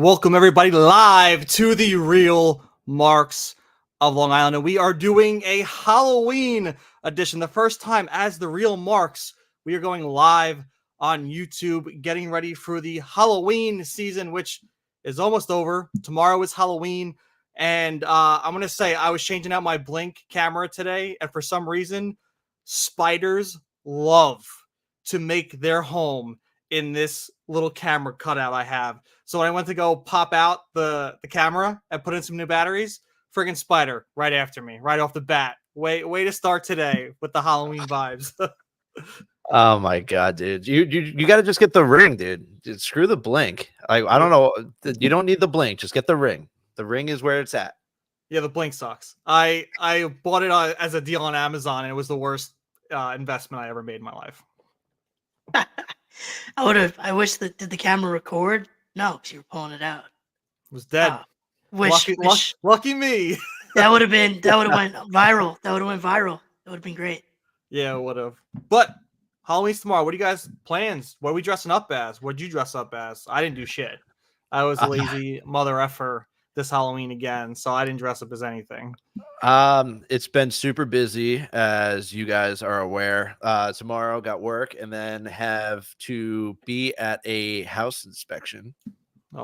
Welcome everybody live to the Real Marks of Long Island. And we are doing a Halloween edition. The first time as the Real Marks. We are going live on YouTube, getting ready for the Halloween season, which is almost over. Tomorrow is Halloween. And I'm going to say I was changing out my Blink camera today. And for some reason, spiders love to make their home in this little camera cutout I have. So when I went to go pop out the camera and put in some new batteries, friggin' spider right after me, right off the bat. Way to start today with the Halloween vibes. Oh my god, dude! You got to just get the ring, dude. Screw the Blink. I don't know. You don't need the Blink. Just get the ring. The ring is where it's at. Yeah, the Blink sucks. I bought it as a deal on Amazon, and it was the worst investment I ever made in my life. I wish that did the camera record? No, because you were pulling it out. It was dead. Lucky me. That would have went viral. That would have been great. Yeah, it would have. But Halloween's tomorrow. What do you guys plans? What are we dressing up as? What'd you dress up as? I didn't do shit. I was a lazy mother effer this Halloween again, so I didn't dress up as anything. It's been super busy, as you guys are aware. Tomorrow got work and then have to be at a house inspection.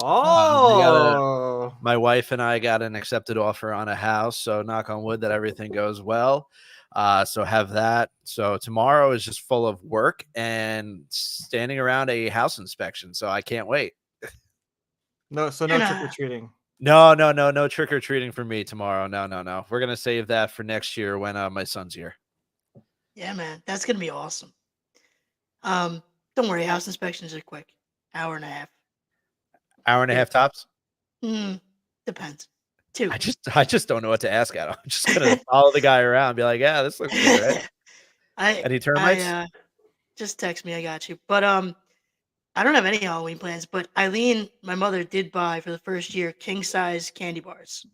Oh, my wife and I got an accepted offer on a house, so knock on wood that everything goes well. So have that. So tomorrow is just full of work and standing around a house inspection. So I can't wait. No trick or treating. No trick or treating for me tomorrow. No. We're gonna save that for next year when my son's here. Yeah, man, that's gonna be awesome. Don't worry, house inspections are quick. Hour and a half. Hour and a half tops? Depends. 2. I just don't know what to ask at. I'm just gonna follow the guy around and be like, yeah, this looks good, right? Any termites? Just text me, I got you. But I don't have any Halloween plans, but Eileen, my mother, did buy for the first year king size candy bars.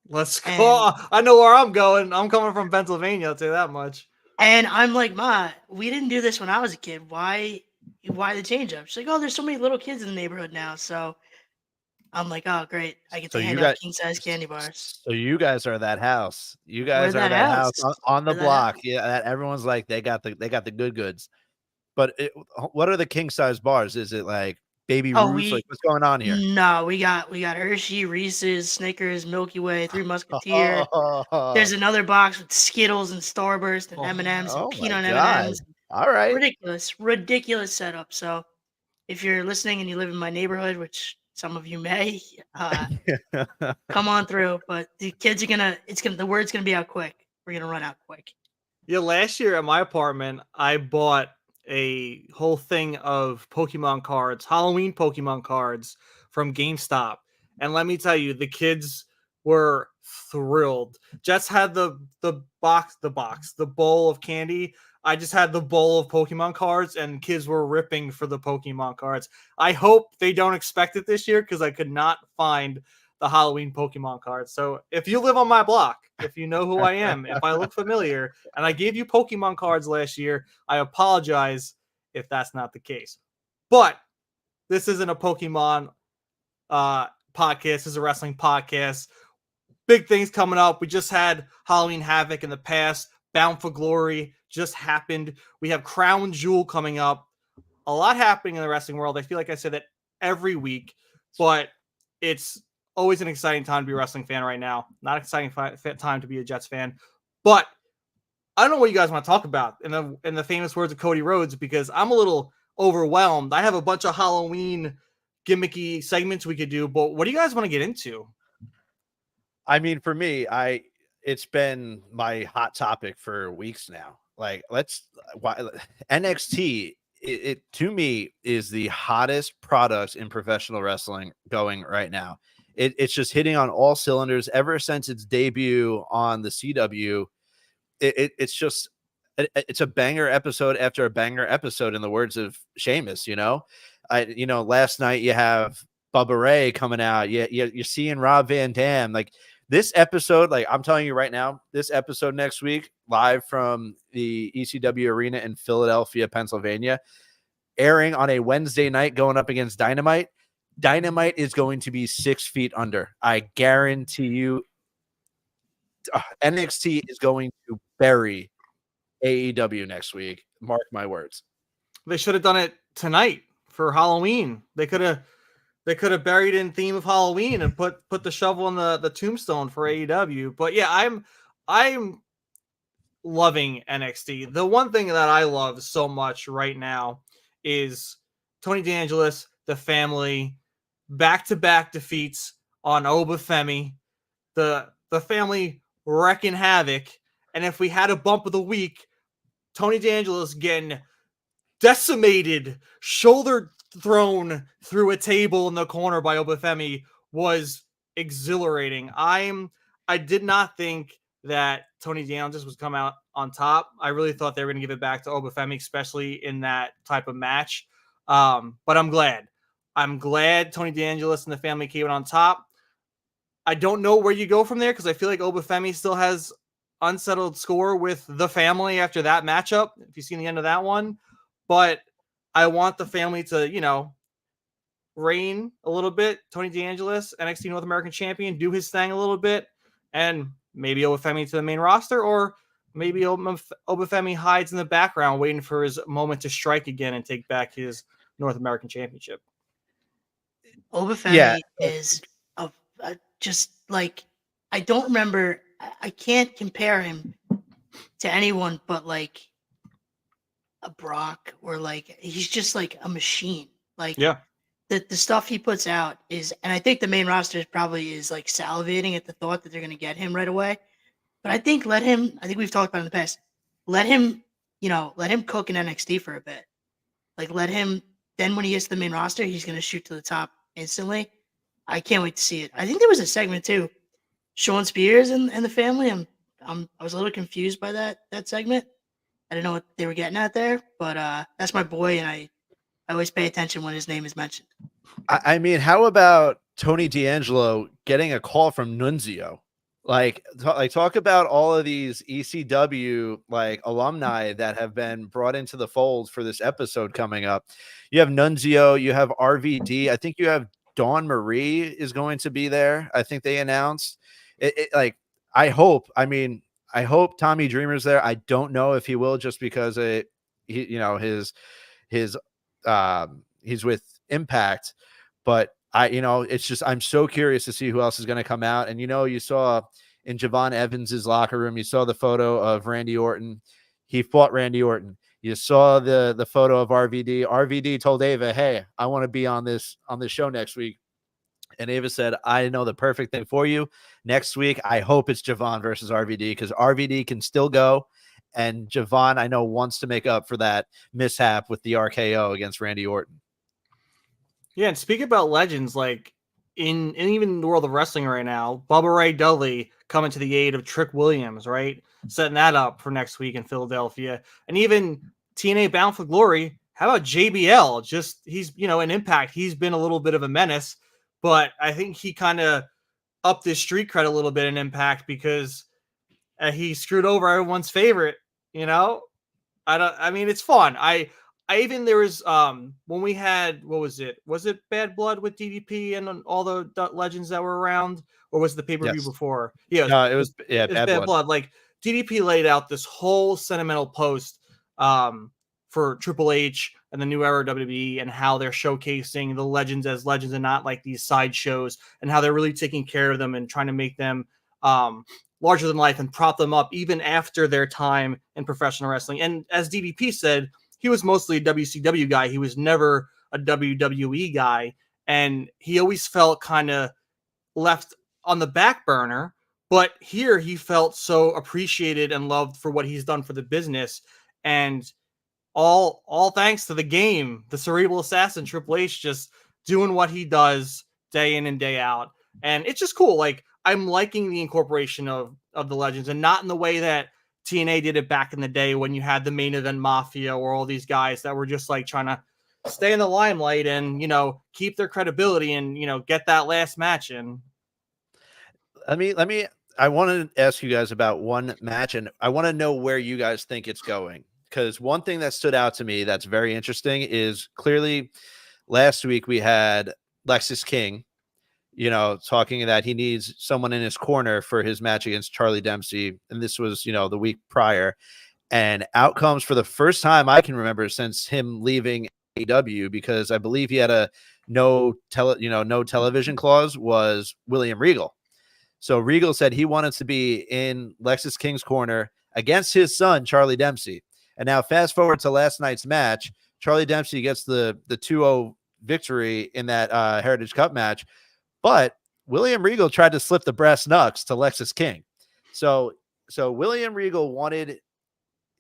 Let's go. I know where I'm going. I'm coming from Pennsylvania, I'll tell you that much. And I'm like, Ma, we didn't do this when I was a kid. Why the change up? She's like, oh, there's so many little kids in the neighborhood now. So I'm like, oh, great. I get to hand out king size candy bars. So you guys are that house. You guys are that house on the block. Yeah, that everyone's like they got the good goods. But what are the king size bars? Is it like Baby Ruths? Like what's going on here? No, we got Hershey, Reese's, Snickers, Milky Way, Three Musketeer. There's another box with Skittles and Starburst and M&Ms and peanut M&Ms. All right, ridiculous setup. So if you're listening and you live in my neighborhood, which some of you may, come on through. But the kids are the word's gonna be out quick. We're gonna run out quick. Yeah, last year at my apartment, I bought a whole thing of Pokemon cards, Halloween Pokemon cards from GameStop. And let me tell you, the kids were thrilled. Jess had the bowl of candy. I just had the bowl of Pokemon cards, and kids were ripping for the Pokemon cards. I hope they don't expect it this year because I could not find the Halloween Pokemon cards. So if you live on my block, if you know who I am, if I look familiar, and I gave you Pokemon cards last year, I apologize if that's not the case. But this isn't a Pokemon podcast. This is a wrestling podcast. Big things coming up. We just had Halloween Havoc in the past. Bound for Glory just happened. We have Crown Jewel coming up. A lot happening in the wrestling world. I feel like I say that every week, but it's always an exciting time to be a wrestling fan right now. Not an exciting time to be a Jets fan. But I don't know what you guys want to talk about in the famous words of Cody Rhodes, because I'm a little overwhelmed. I have a bunch of Halloween gimmicky segments we could do, but what do you guys want to get into? I mean, for me, it's been my hot topic for weeks now. Like, NXT, it to me is the hottest product in professional wrestling going right now. It's just hitting on all cylinders ever since its debut on the CW. It's a banger episode after a banger episode, in the words of Sheamus. Last night you have Bubba Ray coming out. You're seeing Rob Van Dam. Like this episode, like I'm telling you right now, this episode next week, live from the ECW arena in Philadelphia, Pennsylvania, airing on a Wednesday night, going up against Dynamite. Dynamite is going to be 6 feet under. I guarantee you. NXT is going to bury AEW next week. Mark my words. They should have done it tonight for Halloween. They could have buried in theme of Halloween and put the shovel in the tombstone for AEW. But yeah, I'm loving NXT. The one thing that I love so much right now is Tony DeAngelis, the family, back-to-back defeats on Obafemi, the family wrecking havoc. And if we had a bump of the week, Tony DeAngelis getting decimated, shoulder thrown through a table in the corner by Obafemi was exhilarating. I did not think that Tony DeAngelis was come out on top. I really thought they were going to give it back to Obafemi, especially in that type of match. But I'm glad. I'm glad Tony DeAngelis and the family came out on top. I don't know where you go from there because I feel like Obafemi still has unsettled score with the family after that matchup, if you've seen the end of that one. But I want the family to, reign a little bit. Tony DeAngelis, NXT North American Champion, do his thing a little bit, and maybe Obafemi to the main roster, or maybe Obafemi hides in the background waiting for his moment to strike again and take back his North American Championship. Obafemi is just like, I don't remember. I can't compare him to anyone but like a Brock, or like he's just like a machine. Like, yeah, the stuff he puts out is, and I think the main roster probably is like salivating at the thought that they're going to get him right away. But I think I think we've talked about it in the past, let him cook in NXT for a bit. Like, let him, then when he gets to the main roster, he's going to shoot to the top instantly. I can't wait to see it. I think there was a segment too, Sean Spears and the family. I was a little confused by that segment. I didn't know what they were getting at there, but that's my boy, and I always pay attention when his name is mentioned. I mean, how about Tony D'Angelo getting a call from Nunzio? Like talk about all of these ECW like alumni that have been brought into the fold for this episode coming up. You have Nunzio, you have RVD. I think you have Dawn Marie is going to be there. I think they announced it. I hope Tommy Dreamer's there. I don't know if he will, just because he's with Impact, but it's just, I'm so curious to see who else is going to come out. And, you saw in Javon Evans's locker room, you saw the photo of Randy Orton. He fought Randy Orton. You saw the photo of RVD. RVD told Ava, "Hey, I want to be on this show next week." And Ava said, "I know the perfect thing for you. Next week, I hope it's Javon versus RVD, because RVD can still go. And Javon, I know, wants to make up for that mishap with the RKO against Randy Orton." Yeah, and speak about legends, like in even the world of wrestling right now, Bubba Ray Dudley coming to the aid of Trick Williams, right? Setting that up for next week in Philadelphia. And even TNA Bound for Glory, how about JBL? Just, he's, an Impact. He's been a little bit of a menace, but I think he kind of upped his street cred a little bit in Impact because he screwed over everyone's favorite, it's fun. I even, there was when we had, what was it Bad Blood with DDP and all the legends that were around, or was it the pay-per-view before? Yeah, it was Bad Blood. Like, DDP laid out this whole sentimental post for Triple H and the new era of WWE, and how they're showcasing the legends as legends and not like these side shows, and how they're really taking care of them and trying to make them larger than life and prop them up even after their time in professional wrestling. And as DDP said, he was mostly a WCW guy. He was never a WWE guy. And he always felt kind of left on the back burner. But here he felt so appreciated and loved for what he's done for the business. And all thanks to the game, the cerebral assassin, Triple H, just doing what he does day in and day out. And it's just cool. Like, I'm liking the incorporation of the legends, and not in the way that TNA did it back in the day when you had the Main Event Mafia or all these guys that were just like trying to stay in the limelight and, keep their credibility and, get that last match in. I want to ask you guys about one match, and I want to know where you guys think it's going. Because one thing that stood out to me that's very interesting is, clearly last week we had Lexis King, you know, talking that he needs someone in his corner for his match against Charlie Dempsey. And this was, you know, the week prior. And out comes, for the first time I can remember since him leaving AEW, because I believe he had a no television clause, was William Regal. So Regal said he wanted to be in Lexis King's corner against his son, Charlie Dempsey. And now fast forward to last night's match, Charlie Dempsey gets the 2-0 victory in that Heritage Cup match. But William Regal tried to slip the brass knucks to Lexis King. So William Regal wanted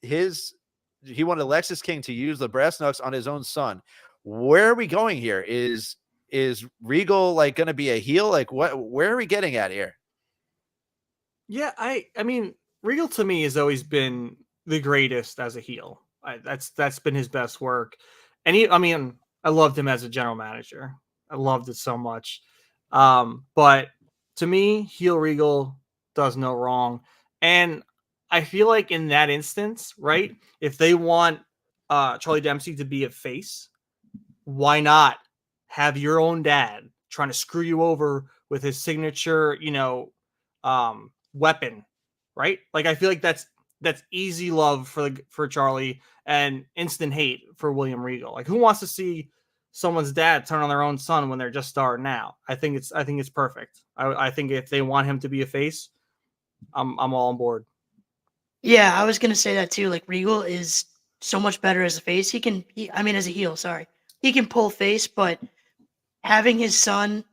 Lexis King to use the brass knucks on his own son. Where are we going here? Is Regal like going to be a heel? Like where are we getting at here? Yeah, I mean, Regal to me has always been the greatest as a heel. That's been his best work. And I loved him as a general manager. I loved it so much. But to me, heel Regal does no wrong. And I feel like in that instance, right, if they want Charlie Dempsey to be a face, why not have your own dad trying to screw you over with his signature, weapon, right? Like, I feel like that's easy love for Charlie and instant hate for William Regal. Like, who wants to see someone's dad turn on their own son when they're just starting out? I think it's perfect. I think if they want him to be a face, I'm all on board. Yeah, I was gonna say that too. Like Regal is so much better as a face. As a heel, sorry. He can pull face, but having his son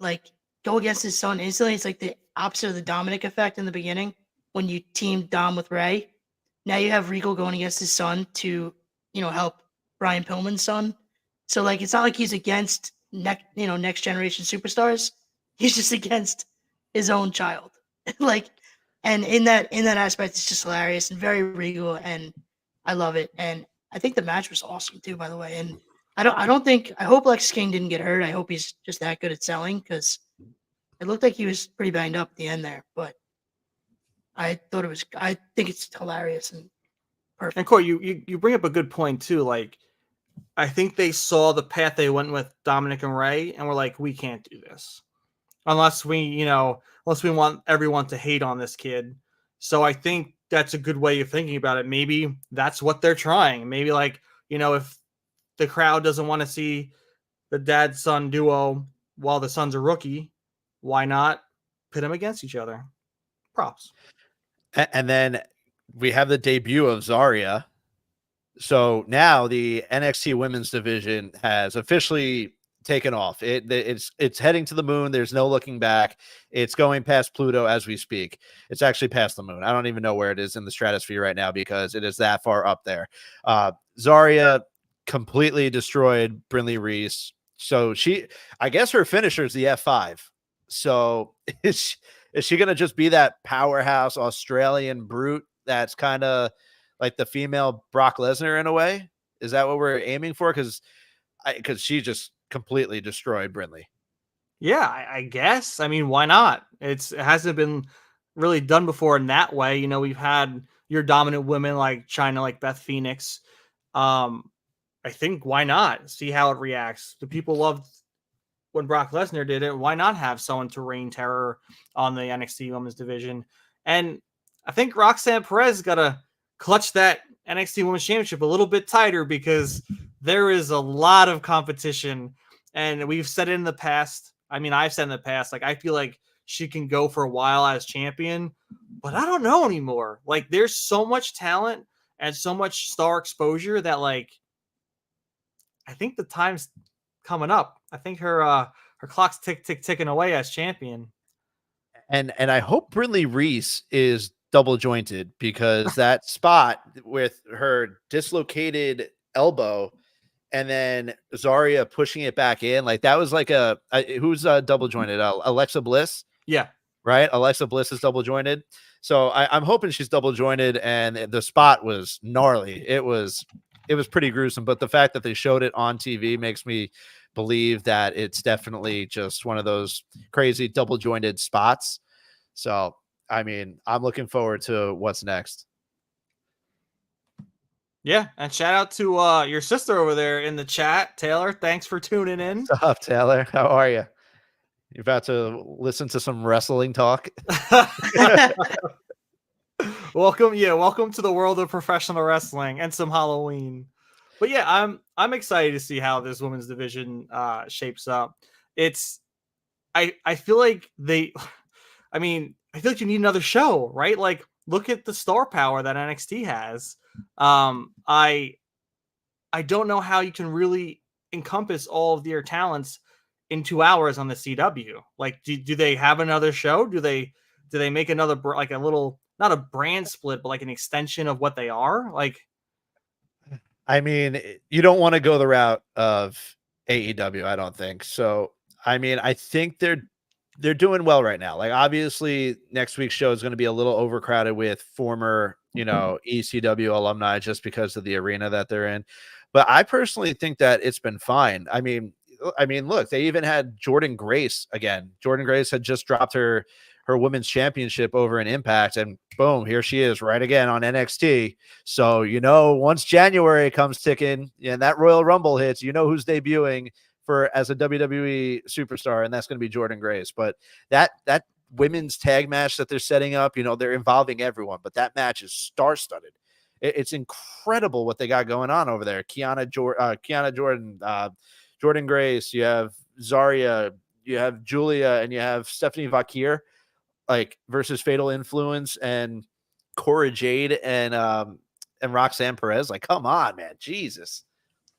go against his son instantly, it's like the opposite of the Dominic effect in the beginning when you teamed Dom with Ray. Now you have Regal going against his son to, help Brian Pillman's son. So like it's not like he's against next generation superstars. He's just against his own child. And in that aspect, it's just hilarious and very Regal, and I love it. And I think the match was awesome too, by the way. And I hope Lex King didn't get hurt. I hope he's just that good at selling, because it looked like he was pretty banged up at the end there. But I think it's hilarious and perfect. And Corey, you bring up a good point too. Like, I think they saw the path they went with Dominic and Ray, and were like, we can't do this unless we want everyone to hate on this kid. So I think that's a good way of thinking about it. Maybe that's what they're trying. Maybe if the crowd doesn't want to see the dad-son duo while the son's a rookie, why not pit them against each other? Props. And then we have the debut of Zarya. So now the NXT women's division has officially taken off. It's heading to the moon. There's no looking back. It's going past Pluto as we speak. It's actually past the moon. I don't even know where it is in the stratosphere right now, because it is that far up there. Zarya completely destroyed Brinley Reese. So I guess her finisher is the F5. So is she going to just be that powerhouse Australian brute that's kind of like the female Brock Lesnar in a way? Is that what we're aiming for? Because she just completely destroyed Brinley. Yeah, I guess. I mean, why not? It hasn't been really done before in that way. We've had your dominant women like China, like Beth Phoenix. I think why not see how it reacts? The people loved when Brock Lesnar did it. Why not have someone to reign terror on the NXT Women's division? And I think Roxanne Perez got to clutch that NXT Women's Championship a little bit tighter, because there is a lot of competition. And we've said it in the past. I mean, I've said in the past, like, I feel like she can go for a while as champion, but I don't know anymore. Like, there's so much talent and so much star exposure that, like, I think the time's coming up. I think her clock's ticking away as champion. And I hope Brinley Reese is double jointed, because that spot with her dislocated elbow and then Zarya pushing it back in, like that was like who's double jointed? Alexa Bliss. Yeah. Right. Alexa Bliss is double jointed. So I'm hoping she's double jointed, and the spot was gnarly. It was pretty gruesome, but the fact that they showed it on TV makes me believe that it's definitely just one of those crazy double jointed spots. So, I mean, I'm looking forward to what's next. Yeah, and shout out to your sister over there in the chat, Taylor. Thanks for tuning in. What's up, Taylor? How are you? You're about to listen to some wrestling talk. Welcome to the world of professional wrestling and some Halloween. But yeah, I'm excited to see how this women's division shapes up. I feel like I feel like you need another show, right? Like, look at the star power that NXT has. I don't know how you can really encompass all of their talents in 2 hours on the CW. Like, do they have another show? Do they make another like a little, not a brand split, but like an extension of what they are? Like, I mean, you don't want to go the route of AEW, I don't think. So, I mean, I think they're doing well right now. Like, obviously, next week's show is going to be a little overcrowded with former, ECW alumni just because of the arena that they're in. But I personally think that it's been fine. I mean, look, they even had Jordan Grace again. Jordan Grace had just dropped her women's championship over in Impact, and boom, here she is right again on NXT. So, once January comes ticking and that Royal Rumble hits, who's debuting as a WWE superstar, and that's going to be Jordan Grace. But that women's tag match that they're setting up, they're involving everyone, but that match is star-studded. It's incredible what they got going on over there. Kiana Jordan, Jordan Grace, you have Zarya, you have Julia, and you have Stephanie Vakir, like, versus Fatal Influence and Cora Jade and Roxanne Perez. Like, come on, man. Jesus.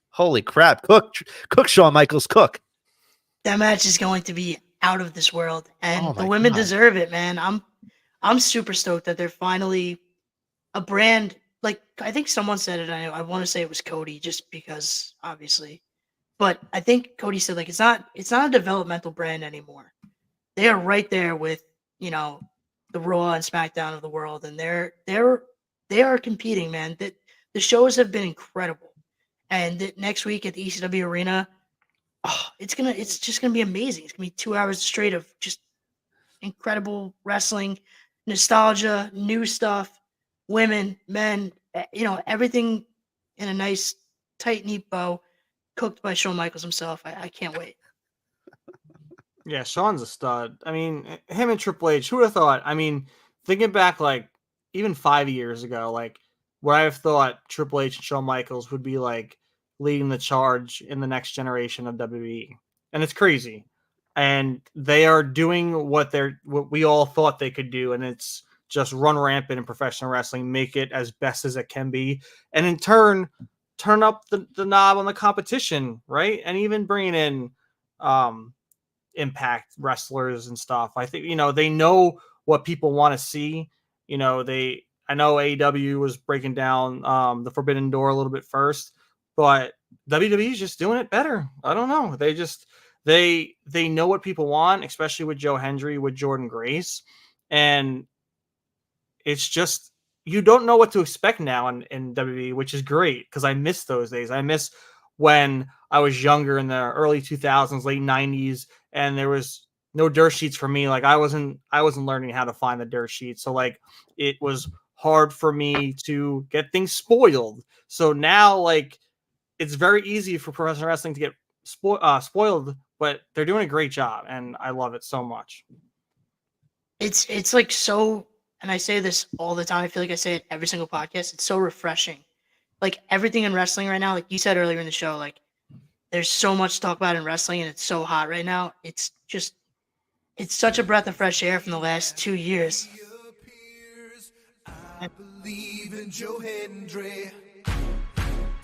Holy crap. Cook Shawn Michaels, cook. That match is going to be out of this world, and the my women God. deserve it, man. I'm super stoked that they're finally a brand. Like, I think someone said it. I want to say it was Cody, just because, obviously. But I think Cody said, like, it's not a developmental brand anymore. They are right there with, the Raw and SmackDown of the world, and they are competing, man. That the shows have been incredible, and next week at the ECW Arena, it's just gonna be amazing. It's gonna be 2 hours straight of just incredible wrestling, nostalgia, new stuff, women, men, everything in a nice, tight, neat bow, cooked by Shawn Michaels himself. I can't wait. yeah, Shawn's a stud. I mean, him and Triple H, who would have thought? I mean, thinking back, like, even 5 years ago, like, would I have thought Triple H and Shawn Michaels would be like leading the charge in the next generation of WWE? And it's crazy. And they are doing what we all thought they could do, and it's just run rampant in professional wrestling, make it as best as it can be, and in turn up the knob on the competition, right? And even bringing in Impact wrestlers and stuff. I think they know what people want to see. I know AEW was breaking down the Forbidden Door a little bit first, but WWE is just doing it better. I don't know. They know what people want, especially with Joe Hendry, with Jordan Grace, and it's just, you don't know what to expect now in WWE, which is great, because I miss those days. I miss when I was younger in the early 2000s, late 90s, and there was no dirt sheets for me. Like, I wasn't learning how to find the dirt sheets, so like it was hard for me to get things spoiled. So now, like, it's very easy for professional wrestling to get spoiled, but they're doing a great job, and I love it so much. It's like so, and I say this all the time. I feel like I say it every single podcast. It's so refreshing. Like, everything in wrestling right now, like you said earlier in the show, like, there's so much to talk about in wrestling, and it's so hot right now. It's such a breath of fresh air from the last 2 years. I believe in Joe Hendry.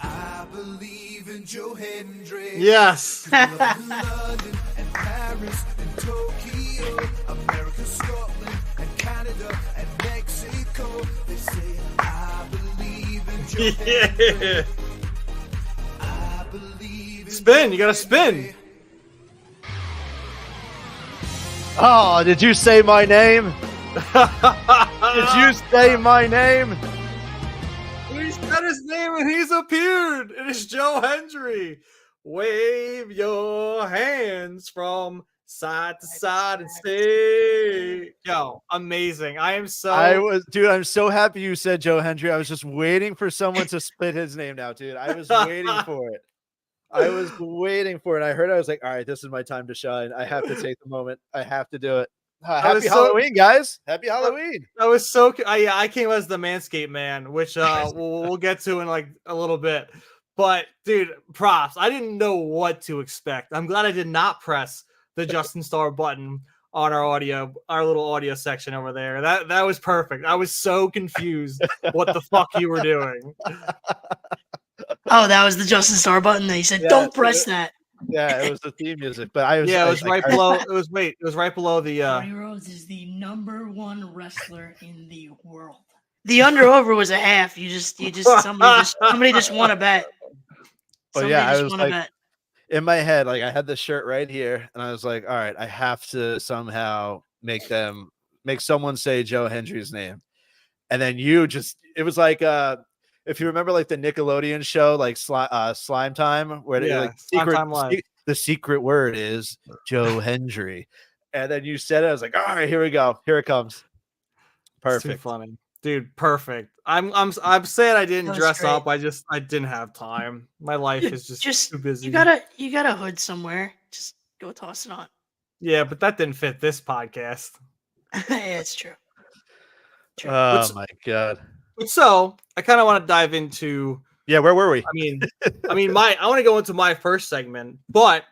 I believe in Joe Hendry. Yes. London and Paris and Tokyo, America, Scotland and Canada and Mexico. They say I believe in Joe Hendry. Yeah. I believe in Spin. You gotta spin. Oh, did you say my name? Did you say my name? He said his name and he's appeared. It is Joe Hendry. Wave your hands from side to side and say, yo, amazing. I'm so happy you said Joe Hendry. I was just waiting for someone to spit his name now, dude. I was waiting for it. I was waiting for it. I heard. I was like, all right, this is my time to shine. I have to take the moment. I have to do it. Happy Halloween, guys! Happy Halloween. I was so I came as the Manscaped man, which we'll get to in like a little bit. But dude, props. I didn't know what to expect. I'm glad I did not press the Justin Starr button on our little audio section over there. That was perfect. I was so confused what the fuck you were doing. Oh, that was the Justin Starr button. They said, Yeah, "Don't press that." Yeah, it was the theme music, but I was. Yeah, it was like, right below. It was right below the. Cody Rhodes is the #1 wrestler in the world. The under/over was a half. Somebody just won a bet. But Somebody yeah, I just was won a like, bet. in my head, like I had the shirt right here, and I was like, all right, I have to somehow make someone say Joe Hendry's name, and then it was like if you remember like the Nickelodeon show like Slime Time, where Yeah, like Slime Time Live. the secret word is Joe Hendry, and then you said it. I was like, all right, here we go, here it comes. It's too Perfect. funny, dude. Perfect. I'm sad I didn't That was dress great. up. I didn't have time. My life Dude, is just too busy. You got a hood somewhere. Just go toss it on. Yeah, but that didn't fit this podcast. Yeah, it's true. Oh my god. So I kind of want to dive into. Yeah, where were we? I want to go into my first segment, but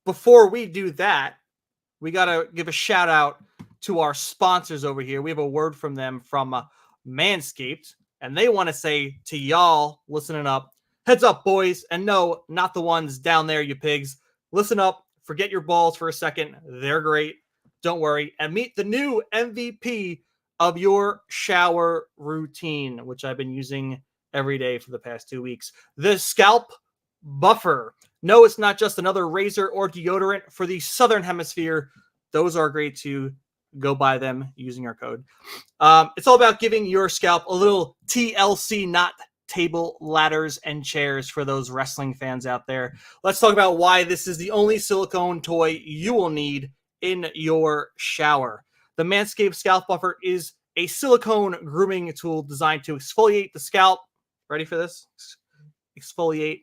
before we do that, we gotta give a shout out to our sponsors over here. We have a word from them from Manscaped, and they want to say to y'all listening up, heads up, boys, and no, not the ones down there, you pigs. Listen up, forget your balls for a second. They're great. Don't worry, and meet the new MVP of your shower routine, which I've been using every day for the past 2 weeks. The Scalp Buffer. No, it's not just another razor or deodorant for the Southern Hemisphere. Those are great too. Go buy them using our code. It's all about giving your scalp a little TLC, not table, ladders, and chairs for those wrestling fans out there. Let's talk about why this is the only silicone toy you will need in your shower. The Manscaped Scalp Buffer is a silicone grooming tool designed to exfoliate the scalp. Ready for this? Exfoliate,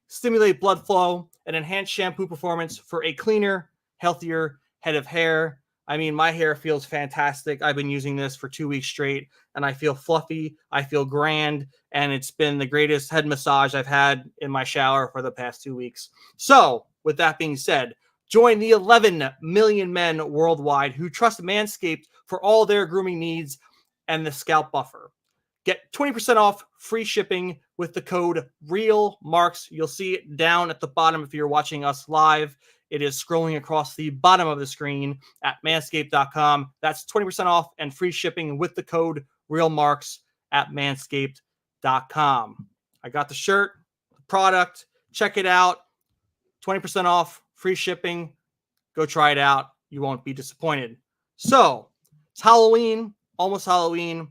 stimulate blood flow, and enhance shampoo performance for a cleaner, healthier head of hair. I mean, my hair feels fantastic. I've been using this for 2 weeks straight, and I feel fluffy. I feel grand, and it's been the greatest head massage I've had in my shower for the past 2 weeks. So, with that being said, join the 11 million men worldwide who trust Manscaped for all their grooming needs and the Scalp Buffer. Get 20% off free shipping with the code REALMARKS. You'll see it down at the bottom if you're watching us live. It is scrolling across the bottom of the screen at manscaped.com. That's 20% off and free shipping with the code REALMARKS at manscaped.com. I got the shirt, the product. Check it out. 20% off, free shipping. Go try it out. You won't be disappointed. So, it's Halloween, almost Halloween.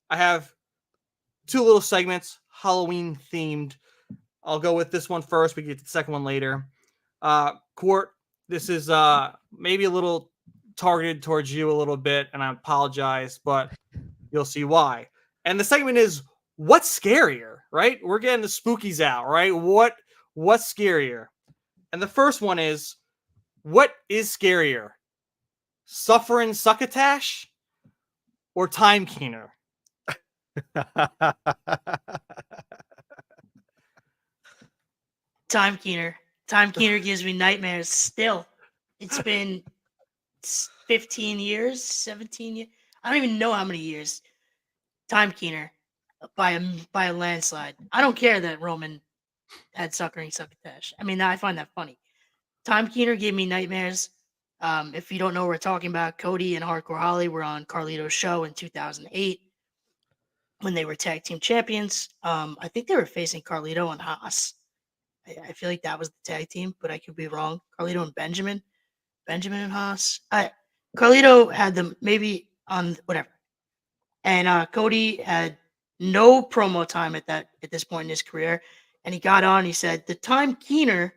I have 2 little segments, Halloween themed. I'll go with this one first. We can get to the second one later. Court, this is maybe a little targeted towards you a little bit, and I apologize, but you'll see why. And the segment is, what's scarier, right? We're getting the spookies out, right? What's scarier? And the first one is, what is scarier? Suffering Succotash or Time Keener? Time Keener. Time Keener gives me nightmares still. It's been 15 years, 17 years. I don't even know how many years. Time Keener by a landslide. I don't care that Roman had Suffering Succotash. I mean, I find that funny. Time Keener gave me nightmares. If you don't know what we're talking about, Cody and Hardcore Holly were on Carlito's show in 2008 when they were tag team champions. I think they were facing Carlito and Haas. I feel like that was the tag team, but I could be wrong. Carlito and Benjamin and Haas. Carlito had them maybe on whatever, and Cody had no promo time at this point in his career, and he got on. He said the Time Keener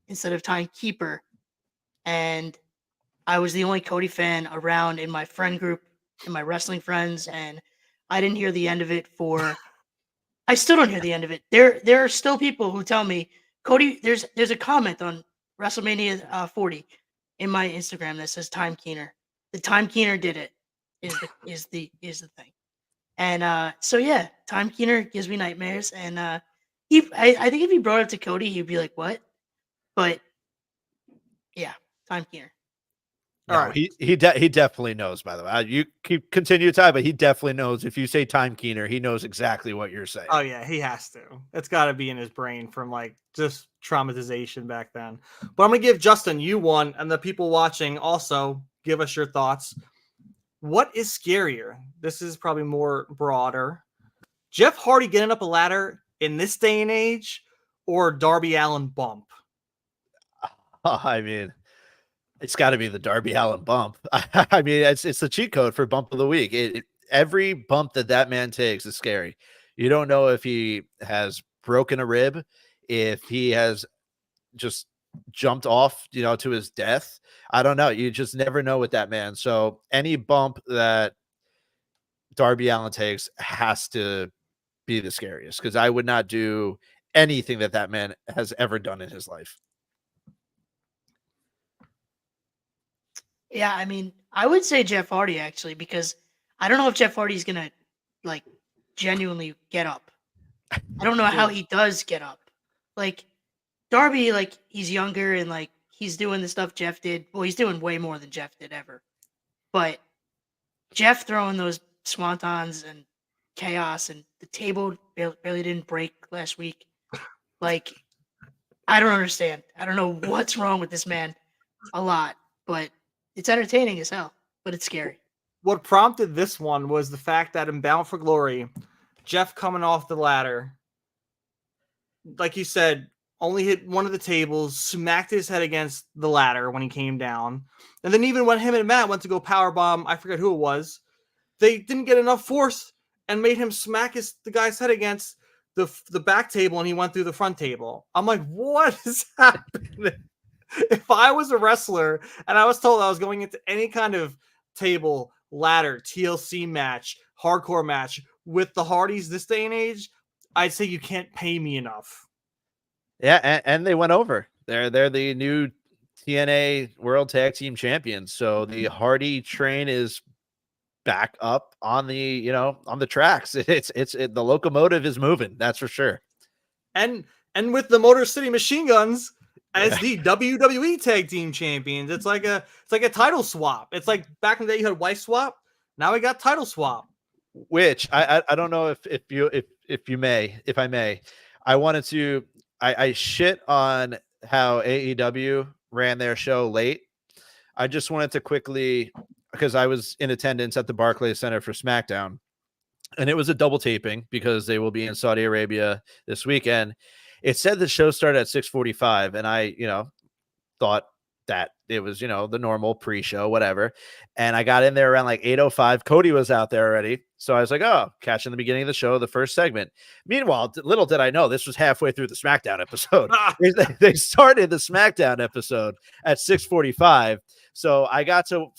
instead of Timekeeper, and I was the only Cody fan around in my friend group, in my wrestling friends, and I didn't hear the end of it I still don't hear the end of it. There are still people who tell me Cody, there's a comment on WrestleMania 40 in my Instagram that says Time Keener. The Time Keener did it. Is the thing. And so yeah, Time Keener gives me nightmares. And I think if you brought it up to Cody, he'd be like, "What?" But yeah, Time Keener. No, All right. he definitely knows. By the way, you continue to tie, but he definitely knows. If you say Time Keener, he knows exactly what you're saying. Oh yeah, he has to. It's got to be in his brain from like just traumatization back then. But I'm gonna give Justin you one, and the people watching also give us your thoughts. What is scarier? This is probably more broader. Jeff Hardy getting up a ladder in this day and age, or Darby Allin bump? I mean, it's got to be the Darby Allin bump. I mean, it's the cheat code for bump of the week. Every bump that man takes is scary. You don't know if he has broken a rib, if he has just jumped off, to his death. I don't know. You just never know with that man. So any bump that Darby Allin takes has to be the scariest, because I would not do anything that man has ever done in his life. Yeah, I mean, I would say Jeff Hardy actually, because I don't know if Jeff Hardy's gonna like genuinely get up. I don't know how he does get up. Like Darby, like he's younger and like he's doing the stuff Jeff did. Well, he's doing way more than Jeff did ever. But Jeff throwing those swantons and chaos, and the table barely didn't break last week. Like, I don't understand. I don't know what's wrong with this man. A lot, but it's entertaining as hell, but it's scary. What prompted this one was the fact that in Bound for Glory, Jeff coming off the ladder, like you said, only hit one of the tables, smacked his head against the ladder when he came down. And then even when him and Matt went to go powerbomb, I forget who it was, they didn't get enough force and made him smack the guy's head against the back table, and he went through the front table. I'm like, what is happening? If I was a wrestler and I was told I was going into any kind of table, ladder, TLC match, hardcore match with the Hardys this day and age, I'd say you can't pay me enough. Yeah, and they went over. They're the new TNA World Tag Team Champions. So the Hardy train is back up on the on the tracks. It's the locomotive is moving. That's for sure. And with the Motor City Machine Guns as the WWE Tag Team Champions, it's like a title swap. It's like back in the day you had wife swap. Now we got title swap. Which I don't know if I may, I wanted to. I shit on how AEW ran their show late. I just wanted to quickly, because I was in attendance at the Barclays Center for SmackDown, and it was a double taping because they will be in Saudi Arabia this weekend. It said the show started at 6:45, and I, thought that it was, the normal pre-show, whatever. And I got in there around like 8:05. Cody was out there already. So I was like, oh, catching the beginning of the show, the first segment. Meanwhile, little did I know this was halfway through the SmackDown episode. They started the SmackDown episode at 6:45. So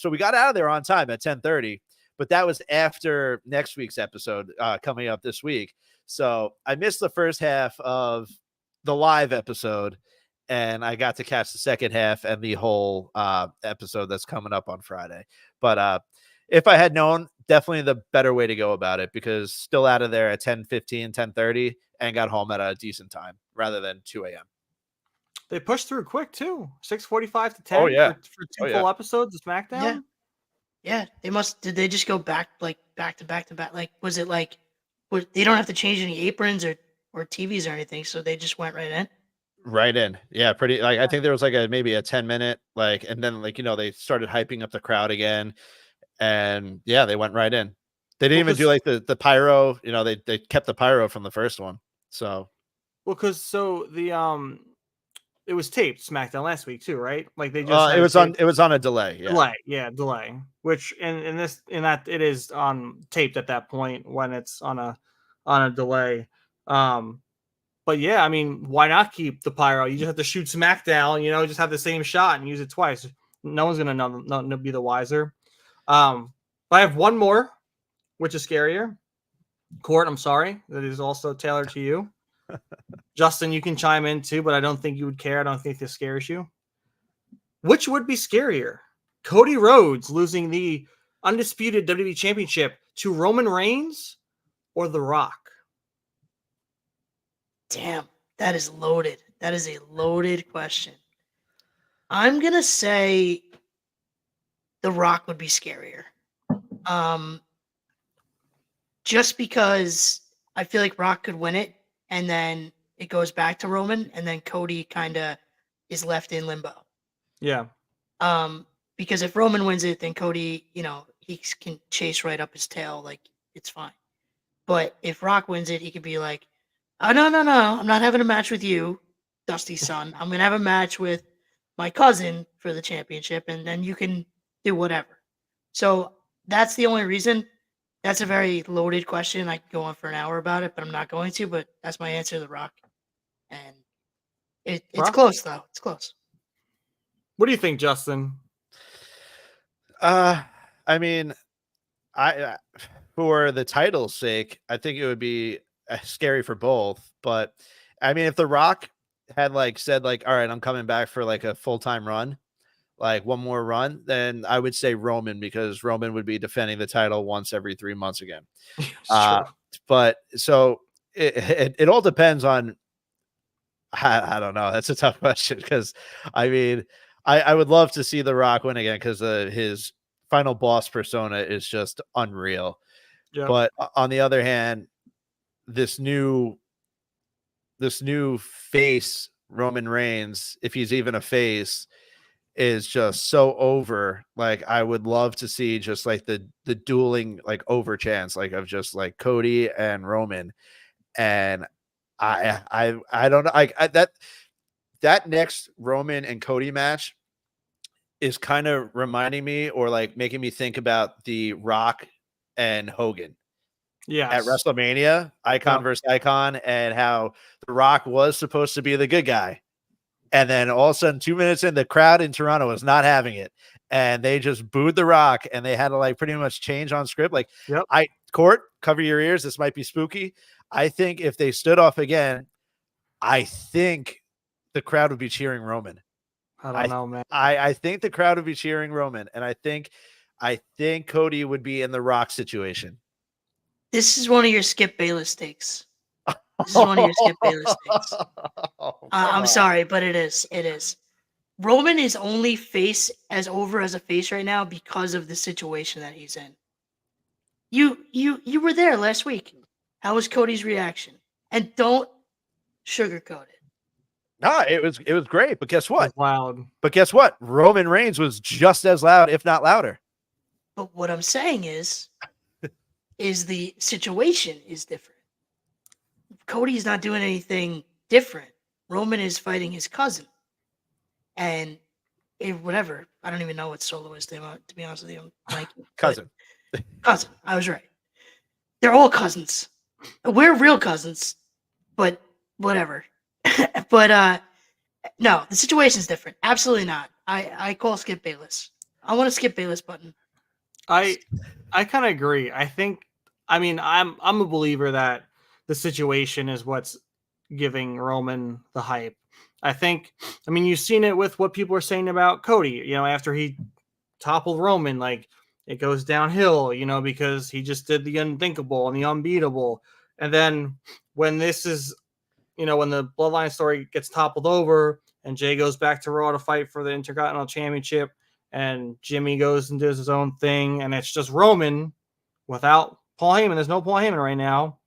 we got out of there on time at 10:30, but that was after next week's episode coming up this week. So I missed the first half of the live episode, and I got to catch the second half and the whole episode that's coming up on Friday. But if I had known, definitely the better way to go about it, because still out of there at 10:15, 10:30, and got home at a decent time rather than 2 a.m. They pushed through quick too. 6:45 to 10 yeah. for two full episodes of SmackDown. Yeah. Did they just go back to back? Like, was it like, they don't have to change any aprons or TVs or anything, so they just went right in? Right in. Yeah, pretty, like, I think there was like maybe a 10-minute, like, and then like, they started hyping up the crowd again, and yeah, they went right in. They didn't even do like the pyro, they kept the pyro from the first one. So it was taped SmackDown last week too, right? Like they just it was on a delay. Yeah. Delay. Which in that it is on taped at that point when it's on a delay. But yeah, I mean, why not keep the pyro? You just have to shoot SmackDown, just have the same shot and use it twice. No one's gonna know, be the wiser. But I have one more, which is scarier. Court, I'm sorry, that is also tailored to you. Justin, you can chime in too, but I don't think you would care. I don't think this scares you. Which would be scarier? Cody Rhodes losing the undisputed WWE Championship to Roman Reigns or The Rock? Damn, that is loaded. That is a loaded question. I'm going to say The Rock would be scarier. Just because I feel like Rock could win it and then it goes back to Roman and then Cody kind of is left in limbo. Yeah. Because if Roman wins it, then Cody, he can chase right up his tail. Like, it's fine. But if Rock wins it, he could be like, oh, no. I'm not having a match with you, Dusty's son. I'm going to have a match with my cousin for the championship, and then you can do whatever. So that's the only reason. That's a very loaded question. I could go on for an hour about it, but I'm not going to. But that's my answer to The Rock. And it's Rock? close, though. It's close. What do you think, Justin? I mean, I for the title's sake, I think it would be scary for both. But I mean, if The Rock had said all right, I'm coming back for a full-time run, one more run, then I would say Roman, because Roman would be defending the title once every 3 months again. But so it all depends on. I don't know. That's a tough question, because I mean, I would love to see The Rock win again, because his final boss persona is just unreal. Yeah. But on the other hand, this new face, Roman Reigns, if he's even a face, is just so over. I would love to see just the dueling over chance of just Cody and Roman. And I don't know. That next Roman and Cody match is kind of reminding me, or making me think about the Rock and Hogan. Yeah. At WrestleMania, icon versus icon, and how The Rock was supposed to be the good guy. And then all of a sudden, 2 minutes in, the crowd in Toronto was not having it. And they just booed The Rock, and they had to pretty much change on script. Court, cover your ears. This might be spooky. I think if they stood off again, I think the crowd would be cheering Roman. I don't know, man. I think the crowd would be cheering Roman. And I think Cody would be in the Rock situation. This is one of your Skip Bayless takes. This is one of your Skip Bayless takes. I'm sorry, but it is. It is. Roman is only as over as a face right now because of the situation that he's in. You were there last week. How was Cody's reaction? And don't sugarcoat it. No, it was great. But guess what? Loud. But guess what? Roman Reigns was just as loud, if not louder. But what I'm saying is the situation is different. Cody's not doing anything different. Roman is fighting his cousin. And whatever. I don't even know what Solo is, to be honest with you. Cousin. Cousin. I was right. They're all cousins. We're real cousins, but whatever. But no, the situation is different. Absolutely not. I call Skip Bayless. I want to Skip Bayless button. I kind of agree. I'm a believer that the situation is what's giving Roman the hype. You've seen it with what people are saying about Cody, after he toppled Roman, it goes downhill, because he just did the unthinkable and the unbeatable. And then when this is, when the Bloodline story gets toppled over and Jay goes back to Raw to fight for the Intercontinental Championship, and Jimmy goes and does his own thing, and it's just Roman without Paul Heyman. There's no Paul Heyman right now.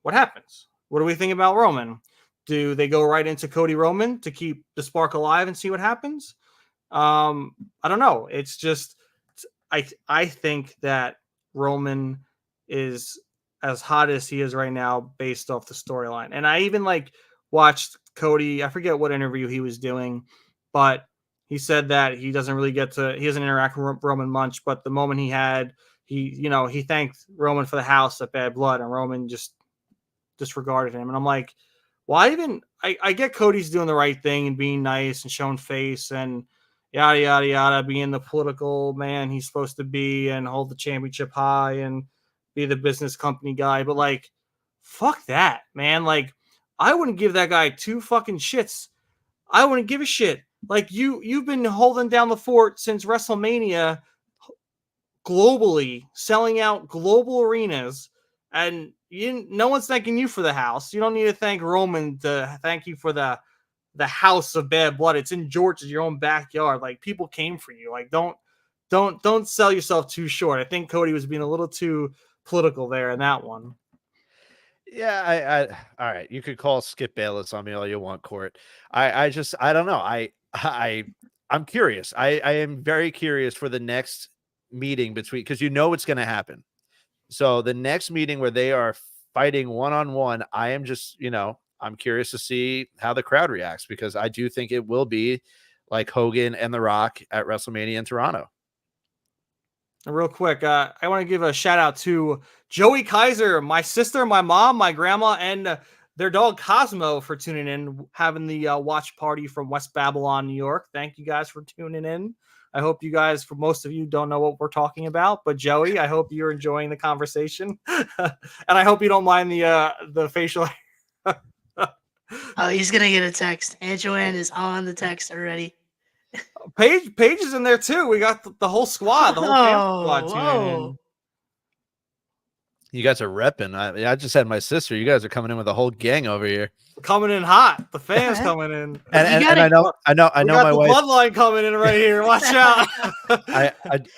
What happens? What do we think about Roman? Do they go right into Cody Roman to keep the spark alive and see what happens? I don't know. It's just, I think that Roman is as hot as he is right now based off the storyline. And I even watched Cody. I forget what interview he was doing, but he said that he doesn't interact with Roman much, but the moment he had, he thanked Roman for the house at Bad Blood, and Roman just disregarded him. And I'm like, why even? I get Cody's doing the right thing and being nice and showing face and yada, yada, yada, being the political man he's supposed to be and hold the championship high and be the business company guy. But fuck that, man. Like, I wouldn't give that guy two fucking shits. I wouldn't give a shit. Like, you've been holding down the fort since WrestleMania globally, selling out global arenas, and no one's thanking you for the house. You don't need to thank Roman to thank you for the house of bad blood. It's in Georgia, your own backyard. Like, people came for you. Like, don't sell yourself too short. I think Cody was being a little too political there in that one. Yeah, I all right. You could call Skip Bayless on me all you want, Court. I don't know. I'm curious. I am very curious for the next meeting between, because it's going to happen. So the next meeting where they are fighting one-on-one, I am just, I'm curious to see how the crowd reacts, because I do think it will be like Hogan and The Rock at WrestleMania in Toronto. Real quick, I want to give a shout out to Joey Kaiser, my sister, my mom, my grandma, and their dog Cosmo for tuning in, having the watch party from West Babylon, New York. Thank you guys for tuning in. I hope you guys, for most of you, don't know what we're talking about, but Joey, I hope you're enjoying the conversation, and I hope you don't mind the facial. Oh, he's gonna get a text. Aunt Joanne is on the text already. Paige is in there too. We got the whole squad, the whole family squad tuning in. You guys are repping. I just had my sister. You guys are coming in with a whole gang over here. Coming in hot. The fans coming in. And I know my wife. Bloodline coming in right here. Watch out.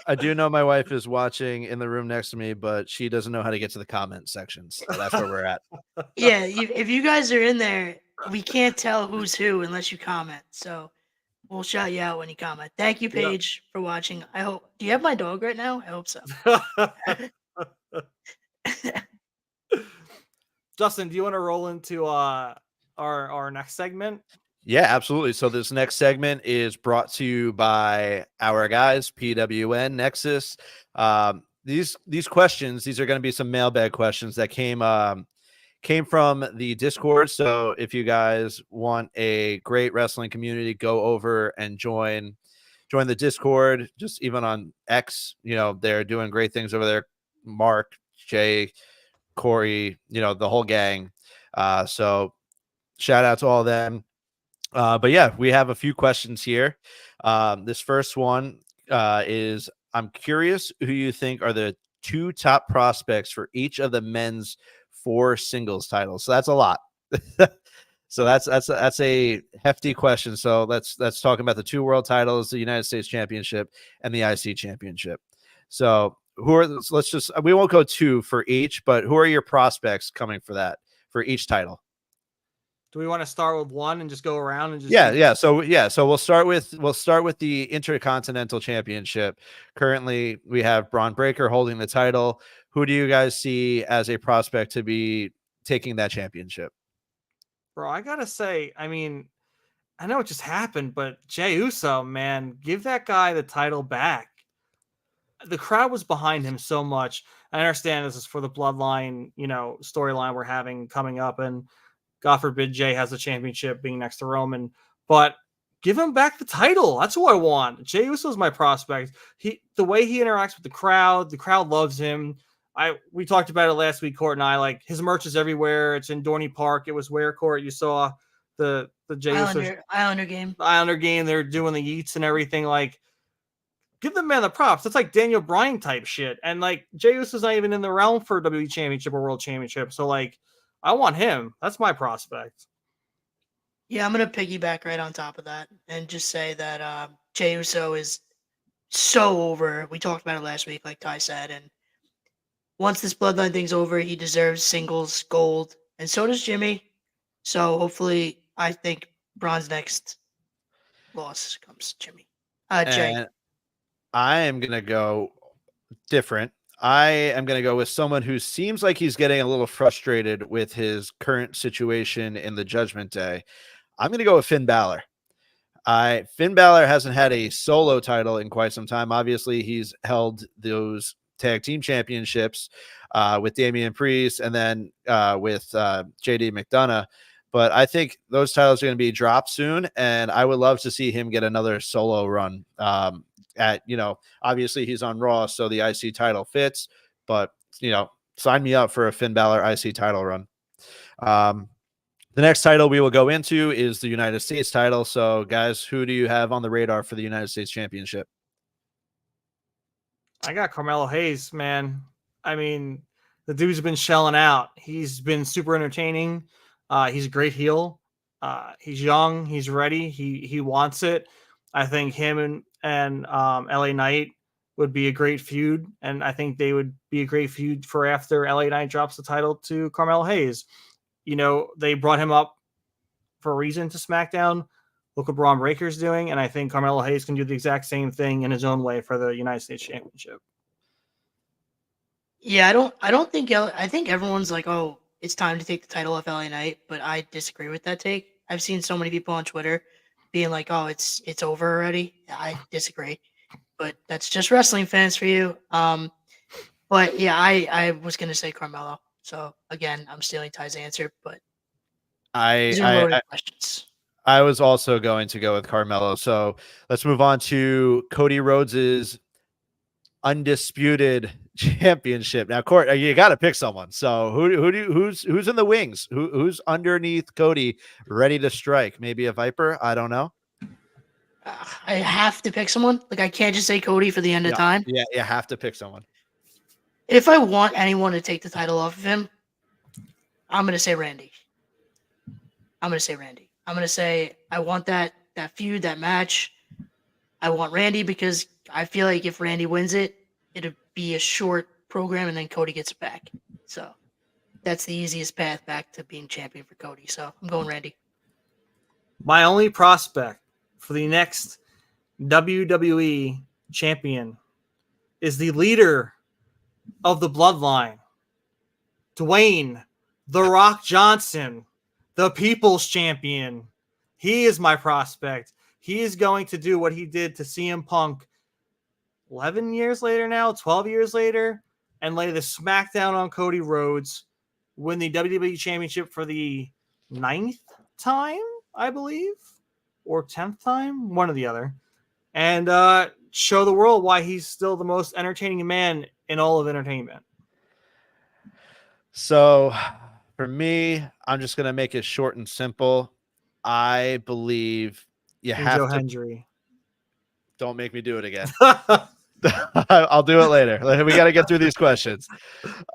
I do know my wife is watching in the room next to me, but she doesn't know how to get to the comment section. So that's where we're at. Yeah, if you guys are in there, we can't tell who's who unless you comment. So we'll shout you out when you comment. Thank you, Paige, for watching. I hope. Do you have my dog right now? I hope so. Justin, do you want to roll into our next segment? Yeah, absolutely. So this next segment is brought to you by our guys, PWN Nexus. These questions, these are going to be some mailbag questions that came from the Discord. So if you guys want a great wrestling community, go over and join the Discord. Just even on X, they're doing great things over there. Mark, Jay, Corey, the whole gang. So shout out to all of them. But yeah, we have a few questions here. This first one is, I'm curious who you think are the two top prospects for each of the men's 4 singles titles. So that's a lot. So that's a hefty question. So let's talk about the 2 world titles, the United States Championship and the IC Championship. So we won't go 2 for each, but who are your prospects coming for each title? Do we want to start with one and just go around and just So we'll start with the Intercontinental Championship. Currently, we have Braun Breaker holding the title. Who do you guys see as a prospect to be taking that championship? Bro, I gotta say, I mean, I know it just happened, but Jey Uso, man, give that guy the title back. The crowd was behind him so much. I understand this is for the bloodline, storyline we're having coming up, and God forbid Jay has the championship being next to Roman, but give him back the title. That's who I want. Jey Uso is my prospect. The way he interacts with the crowd loves him. We talked about it last week, Court and I. Like, his merch is everywhere. It's in Dorney Park. It was where, Court, you saw the Jey Uso Islander game. The Islander game. They're doing the yeets and everything. Like, give the man the props. It's like Daniel Bryan type shit. And like, Jey Uso's not even in the realm for WWE Championship or World Championship. So like, I want him. That's my prospect. Yeah, I'm going to piggyback right on top of that and just say that Jey Uso is so over. We talked about it last week, like Ty said. And once this bloodline thing's over, he deserves singles gold. And so does Jimmy. So hopefully, I think Braun's next loss comes Jimmy. Jay. And I am going to go different. I am going to go with someone who seems like he's getting a little frustrated with his current situation in the Judgment Day. I'm going to go with Finn Balor. Finn Balor hasn't had a solo title in quite some time. Obviously, he's held those tag team championships with Damian Priest and then with JD McDonough. But I think those titles are going to be dropped soon, and I would love to see him get another solo run. Obviously he's on Raw, so the IC title fits, but sign me up for a Finn Balor IC title run. The next title we will go into is the United States title. So, guys, who do you have on the radar for the United States Championship? I got Carmelo Hayes, man. I mean, the dude's been shelling out. He's been super entertaining. He's a great heel. He's young. He's ready. He wants it. I think him and LA Knight would be a great feud, and I think they would be a great feud for after LA Knight drops the title to Carmelo Hayes. You know, they brought him up for a reason to SmackDown. Look what Braun Breaker's doing, and I think Carmelo Hayes can do the exact same thing in his own way for the United States Championship. Yeah, I think everyone's like, oh, it's time to take the title off LA Knight, but I disagree with that take. I've seen so many people on Twitter being like, oh, it's over already. I disagree, but that's just wrestling fans for you. But yeah, I was gonna say Carmelo. So again, I'm stealing Ty's answer, but these are loaded questions. I was also going to go with Carmelo. So let's move on to Cody Rhodes's undisputed championship. Now, Court, you got to pick someone. So who's in the wings? Who's underneath Cody, ready to strike? Maybe a Viper? I don't know. I have to pick someone. Like I can't just say Cody for the end of time. Yeah, you have to pick someone. If I want anyone to take the title off of him, I'm gonna say Randy. I'm gonna say I want that feud, that match. I want Randy because I feel like if Randy wins it, it'll be a short program and then Cody gets it back. So that's the easiest path back to being champion for Cody. So I'm going Randy. My only prospect for the next WWE champion is the leader of the bloodline, Dwayne "The Rock" Johnson, the People's Champion. He is my prospect. He is going to do what he did to CM Punk 11 years later now, 12 years later, and lay the smackdown on Cody Rhodes, win the WWE Championship for the 9th time, I believe, or 10th time, one or the other, and show the world why he's still the most entertaining man in all of entertainment. So for me, I'm just going to make it short and simple. I believe you have Joe to. Hendry. Don't make me do it again. I'll do it later. We got to get through these questions.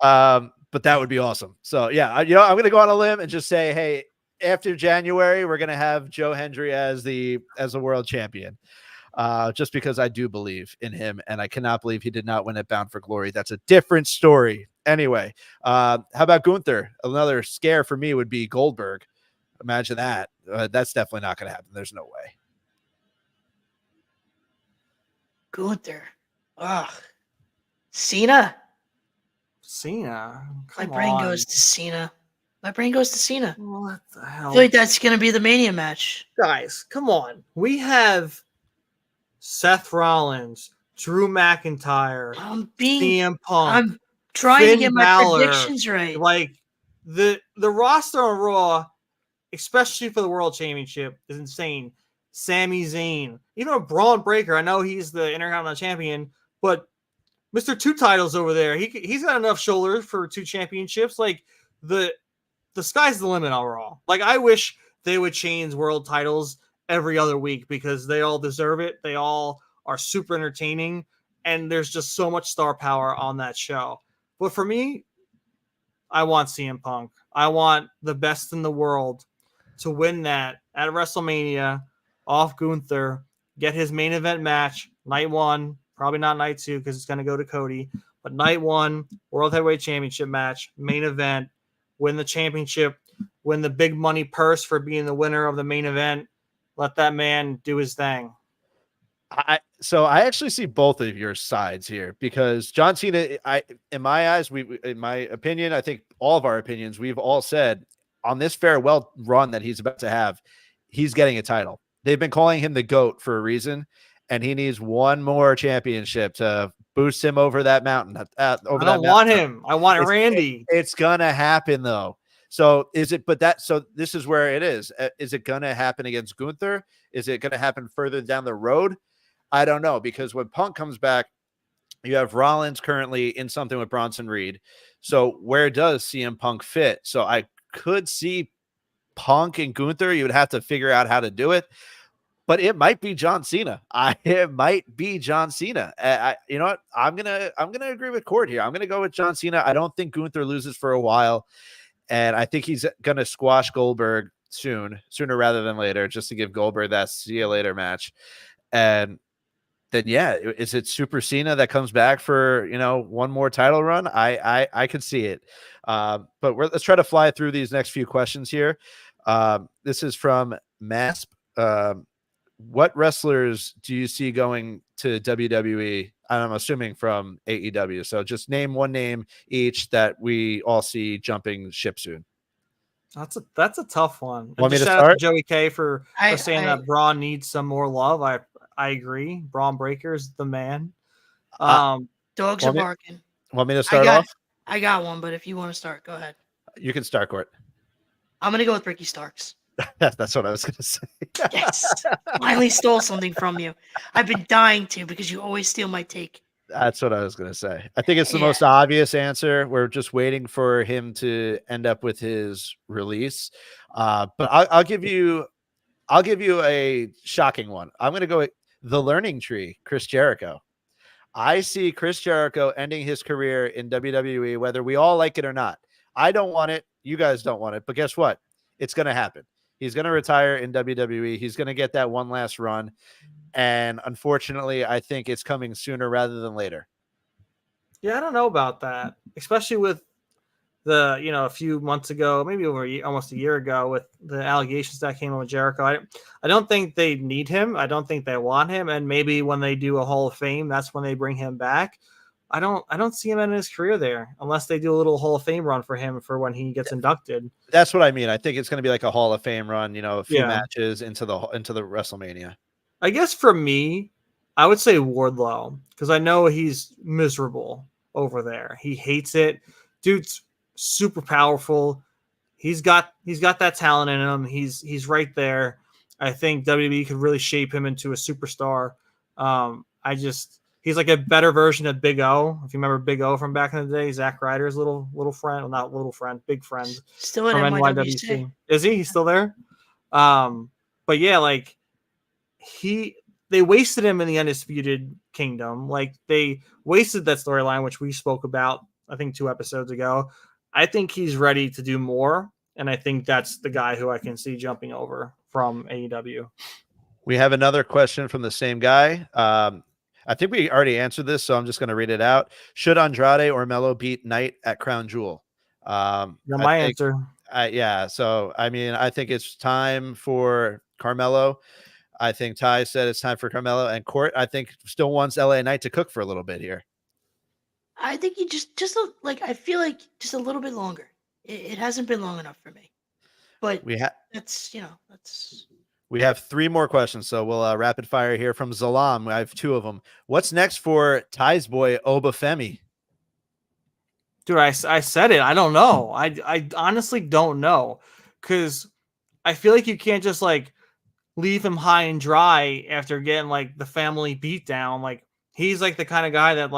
But that would be awesome. So yeah, I'm going to go on a limb and just say, hey, after January, we're going to have Joe Hendry as the world champion. Just because I do believe in him, and I cannot believe he did not win at Bound for Glory. That's a different story. Anyway, how about Gunther? Another scare for me would be Goldberg. Imagine that. That's definitely not going to happen. There's no way. Gunther. Ugh. Cena. My brain goes to Cena. What the hell? I feel like that's going to be the Mania match. Guys, come on. We have Seth Rollins, Drew McIntyre, CM Punk. I'm trying Finn to get my Balor. predictions right. Like the roster on Raw, especially for the World Championship, is insane. Sami Zayn, even a Braun Breaker. I know he's the Intercontinental Champion, but Mr. Two Titles over there, he's got enough shoulders for 2 championships. Like the sky's the limit on Raw. Like I wish they would change world titles every other week because they all deserve it. They all are super entertaining, and there's just so much star power on that show. But for me, I want CM Punk. I want the best in the world to win that at WrestleMania off Gunther, get his main event match, night 1, probably not night 2 because it's going to go to Cody, but night 1, World Heavyweight Championship match, main event, win the championship, win the big money purse for being the winner of the main event. Let that man do his thing. So I actually see both of your sides here because John Cena, in my eyes, in my opinion, I think all of our opinions, we've all said on this farewell run that he's about to have, he's getting a title. They've been calling him the GOAT for a reason, and he needs one more championship to boost him over that mountain. I don't want him. I want Randy. It's gonna happen though. So so this is where it is. Is it gonna happen against Gunther? Is it gonna happen further down the road? I don't know, because when Punk comes back, you have Rollins currently in something with Bronson Reed. So where does CM Punk fit? So I could see Punk and Gunther. You would have to figure out how to do it. But it might be John Cena. It might be John Cena. You know what? I'm gonna agree with Cord here. I'm gonna go with John Cena. I don't think Gunther loses for a while, and I think he's gonna squash Goldberg sooner rather than later, just to give Goldberg that see you later match. And then is it Super Cena that comes back for one more title run? I could see it. But let's try to fly through these next few questions here. This is from Masp. What wrestlers do you see going to WWE? I'm assuming from AEW. So just name one name each that we all see jumping ship soon. That's a tough one. Want me to shout out start? Joey K for saying that Braun needs some more love. I agree. Braun Breaker's the man. Dogs are barking. Want me to start off? I got one, but if you want to start, go ahead. You can start, Court. I'm gonna go with Ricky Starks. That's what I was gonna say. Yes, finally stole something from you. I've been dying to because you always steal my take. That's what I was gonna say. I think it's the most obvious answer. We're just waiting for him to end up with his release. But I'll give you a shocking one. I'm gonna go with the Learning Tree, Chris Jericho. I see Chris Jericho ending his career in WWE, whether we all like it or not. I don't want it. You guys don't want it. But guess what? It's going to happen. He's going to retire in WWE. He's going to get that one last run. And unfortunately, I think it's coming sooner rather than later. Yeah, I don't know about that, especially with the, a few months ago, maybe almost a year ago, with the allegations that came in with Jericho. I don't think they need him. I don't think they want him. And maybe when they do a Hall of Fame, that's when they bring him back. I don't see him in his career there unless they do a little Hall of Fame run for him for when he gets inducted. That's what I mean. I think it's going to be like a Hall of Fame run, a few matches into the WrestleMania. I guess for me, I would say Wardlow, because I know he's miserable over there. He hates it. Dude's super powerful. He's got that talent in him. He's right there. I think WWE could really shape him into a superstar. He's like a better version of Big O. If you remember Big O from back in the day, Zack Ryder's little friend. Well, not little friend, big friend. Still in NYWC. Is he? He's still there? But yeah, like they wasted him in the Undisputed Kingdom. Like they wasted that storyline, which we spoke about, I think 2 episodes ago. I think he's ready to do more. And I think that's the guy who I can see jumping over from AEW. We have another question from the same guy. I think we already answered this, so I'm just going to read it out. Should Andrade or Melo beat Knight at Crown Jewel? My answer. So, I mean, I think it's time for Carmelo. I think Ty said it's time for Carmelo. And Court, I think, still wants LA Knight to cook for a little bit here. I think he I feel like just a little bit longer. It hasn't been long enough for me. But that's. We have 3 more questions, so we'll rapid fire here from Zalam. I have 2 of them. What's next for Ty's boy, Obafemi? Dude, I said it. I don't know. I honestly don't know, because I feel like you can't just leave him high and dry after getting the family beat down. Like he's the kind of guy that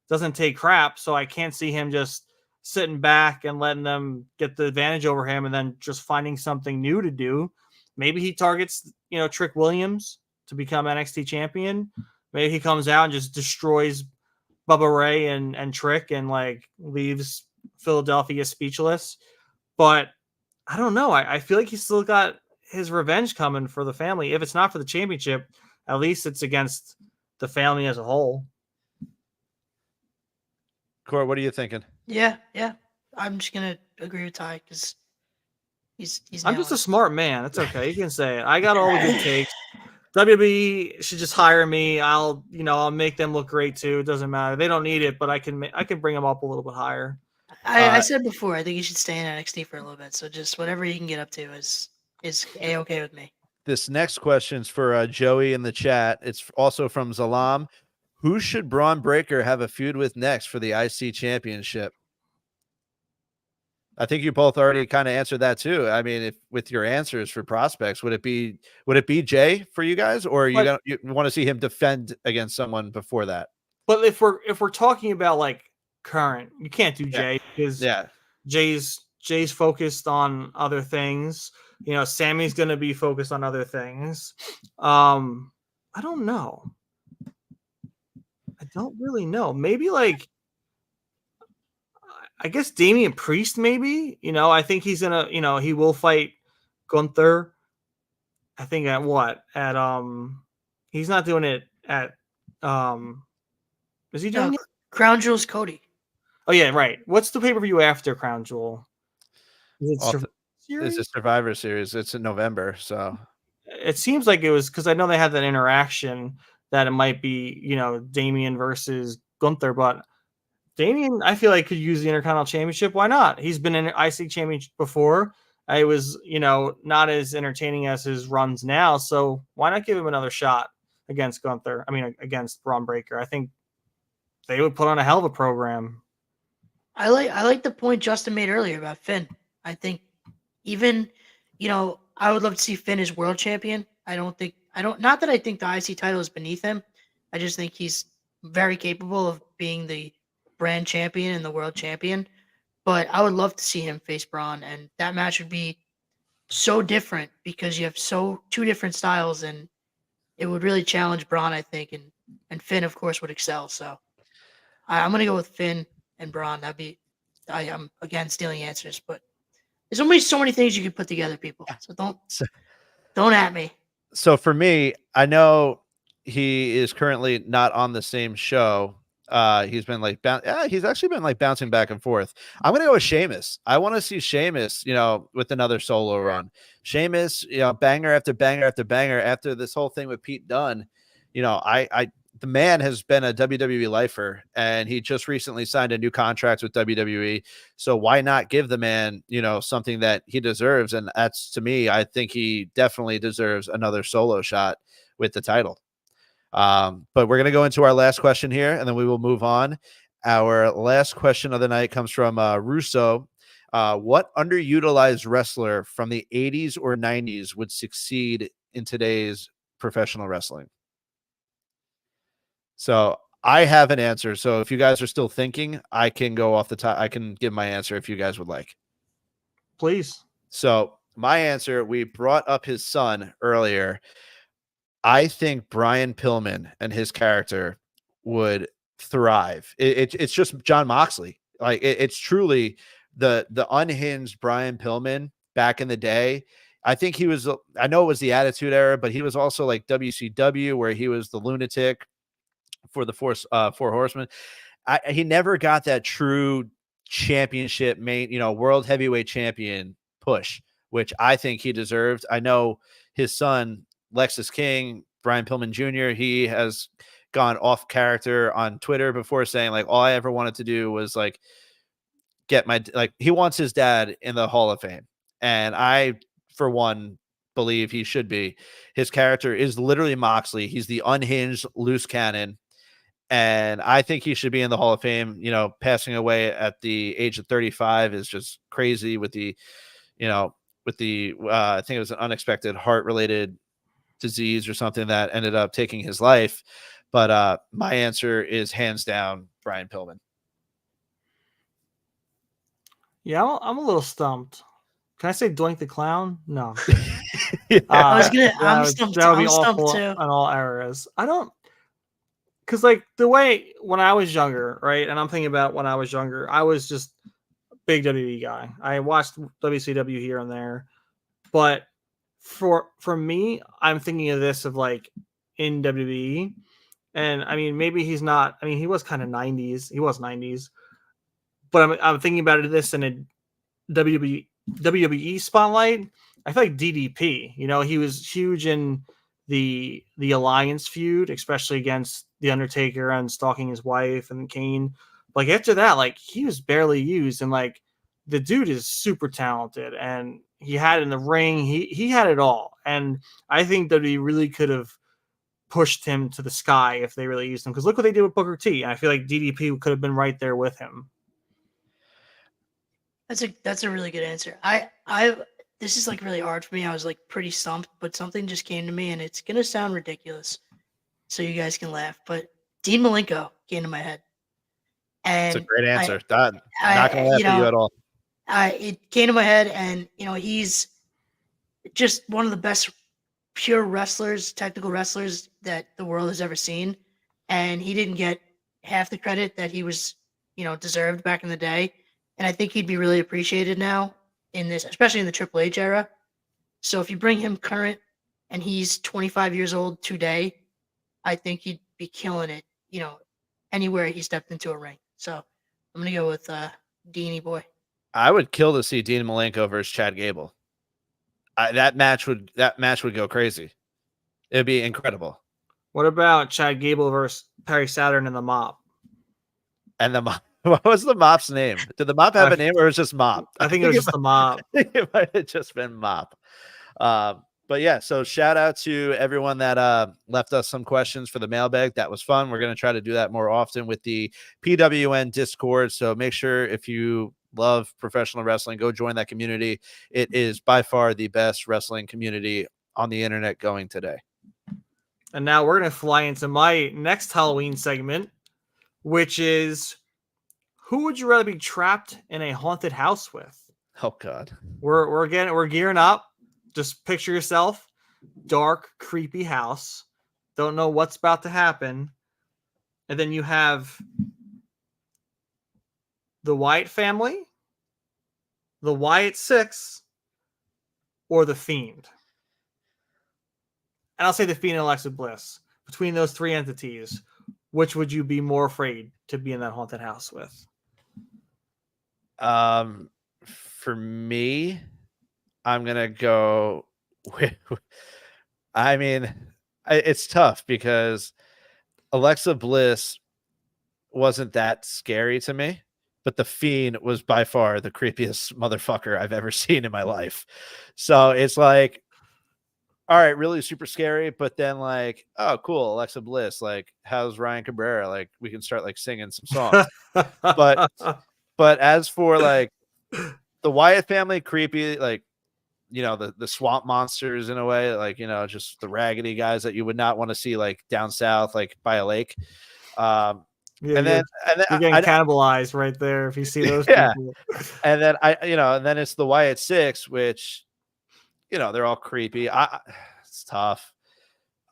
doesn't take crap, so I can't see him just sitting back and letting them get the advantage over him and then just finding something new to do. Maybe he targets, Trick Williams to become NXT champion. Maybe he comes out and just destroys Bubba Ray and Trick and leaves Philadelphia speechless. But I don't know. I feel like he's still got his revenge coming for the family. If it's not for the championship, at least it's against the family as a whole. Court, what are you thinking? Yeah. I'm just gonna agree with Ty because he's. I'm just a smart man. That's okay. You can say it. I got all the good takes. WWE should just hire me. I'll make them look great too. It doesn't matter. They don't need it, but I can bring them up a little bit higher. I said before, I think he should stay in NXT for a little bit. So just whatever he can get up to is A-okay with me. This next question's for Joey in the chat. It's also from Zalam. Who should Braun Breaker have a feud with next for the IC championship? I think you both already kind of answered that too. I mean, with your answers for prospects, would it be Jay for you guys, or you want to see him defend against someone before that? But if we're talking about current, you can't do Jay because Jay's Jay's focused on other things. You know, Sammy's going to be focused on other things. I don't know. I don't really know. Maybe like, I guess Damian Priest, maybe. You know, I think he's gonna, you know, he will fight Gunther. I think at what? At he's not doing it at is he doing it? Crown Jewel's Cody. Oh yeah, right. What's the pay-per-view after Crown Jewel? Is it Survivor It's a Series? Survivor Series. It's in November, so It seems like it was because I know they had that interaction that it might be, you know, Damian versus Gunther, but Damian, I feel like could use the Intercontinental Championship. Why not? He's been in IC Championship before. I was, you know, not as entertaining as his runs now. So why not give him another shot against Gunther? I mean, against Braun Breaker. I think they would put on a hell of a program. I like the point Justin made earlier about Finn. I think even, you know, I would love to see Finn as world champion. Not that I think the IC title is beneath him. I just think he's very capable of being the brand champion and the world champion. But I would love to see him face Braun, and that match would be so different because you have two different styles, and it would really challenge Braun, I think, and Finn, of course, would excel. So I'm gonna go with Finn and Braun. I'm again stealing answers, but there's only so many things you can put together, people. So don't at me. So for me, I know he is currently not on the same show. He's been like he's actually been like bouncing back and forth. I'm gonna go with Sheamus. I want to see Sheamus, you know, with another solo run. Sheamus, you know, banger after banger after banger after this whole thing with Pete Dunne. You know, the man has been a WWE lifer, and he just recently signed a new contract with WWE. So why not give the man, you know, something that he deserves? And that's, to me, I think he definitely deserves another solo shot with the title. But we're going to go into our last question here, and then we will move on. Our last question of the night comes from Russo. What underutilized wrestler from the 80s or 90s would succeed in today's professional wrestling? So I have an answer. So if you guys are still thinking, I can go off the top. I can give my answer if you guys would like. Please. So my answer, we brought up his son earlier. I think Brian Pillman and his character would thrive. It's just John Moxley. Like it's truly the unhinged Brian Pillman back in the day. I think he was, I know it was the Attitude Era, but he was also like WCW, where he was the lunatic for the Four Horsemen. He never got that true championship world heavyweight champion push, which I think he deserved. I know his son, Lexus King, Brian Pillman Jr., he has gone off character on Twitter before, saying like, all I ever wanted to do was like he wants his dad in the Hall of Fame. And I, for one, believe he should be. His character is literally Moxley. He's the unhinged loose cannon. And I think he should be in the Hall of Fame. You know, passing away at the age of 35 is just crazy with the, I think it was an unexpected heart-related disease or something that ended up taking his life. But my answer is hands down Brian Pillman. Yeah, I'm a little stumped. Can I say Doink the Clown? No. Yeah. I'm stumped. That would be I'm stumped awful too. on all eras. I don't, because like the way when I was younger, right? And I'm thinking about when I was younger, I was just a big WWE guy. I watched WCW here and there, but for me, I'm thinking of this of like in WWE, and I mean maybe he's not. I mean he was kind of 90s. He was 90s, but I'm thinking about it this in a WWE spotlight. I feel like DDP. You know, he was huge in the Alliance feud, especially against The Undertaker and stalking his wife and Kane. Like after that, like he was barely used, and like the dude is super talented, and he had in the ring, he had it all. And I think that he really could have pushed him to the sky if they really used him. Because look what they did with Booker T. And I feel like DDP could have been right there with him. That's a really good answer. This is like really hard for me. I was like pretty stumped, but something just came to me, and it's gonna sound ridiculous, so you guys can laugh. But Dean Malenko came to my head, and it's a great answer. Not gonna laugh at you at all. It came to my head, and he's just one of the best pure wrestlers, technical wrestlers that the world has ever seen, and he didn't get half the credit that he was, deserved back in the day. And I think he'd be really appreciated now in this, especially in the Triple H era. So if you bring him current and he's 25 years old today, I think he'd be killing it, anywhere he stepped into a ring. So I'm gonna go with Deanie boy. I would kill to see Dean Malenko versus Chad Gable. That match would go crazy. It'd be incredible. What about Chad Gable versus Perry Saturn and the Mop? And the Mop, what was the Mop's name? Did the Mop have a name, or was it just Mop? I think it was just the Mop. I think it might have just been Mop. But yeah, so shout out to everyone that left us some questions for the mailbag. That was fun. We're going to try to do that more often with the PWN Discord. So make sure, if you love professional wrestling, go join that community. It is by far the best wrestling community on the internet going today. And now we're going to fly into my next Halloween segment, which is, who would you rather be trapped in a haunted house with? Oh God. We're gearing up. Just picture yourself, dark, creepy house. Don't know what's about to happen. And then you have the Wyatt family, the Wyatt Six, or the Fiend. And I'll say the Fiend and Alexa Bliss. Between those three entities, which would you be more afraid to be in that haunted house with? For me, I'm gonna go with. I mean, it's tough because Alexa Bliss wasn't that scary to me, but the Fiend was by far the creepiest motherfucker I've ever seen in my life. So it's like, all right, really super scary, but then like, oh, cool, Alexa Bliss. Like, how's Ryan Cabrera? Like, we can start like singing some songs. But as for like the Wyatt family, creepy, like, the swamp monsters in a way, like, just the raggedy guys that you would not want to see like down south, like by a lake. Yeah, and then you're getting cannibalized right there if you see those yeah. people. And then and then it's the Wyatt Six, which, they're all creepy. It's tough.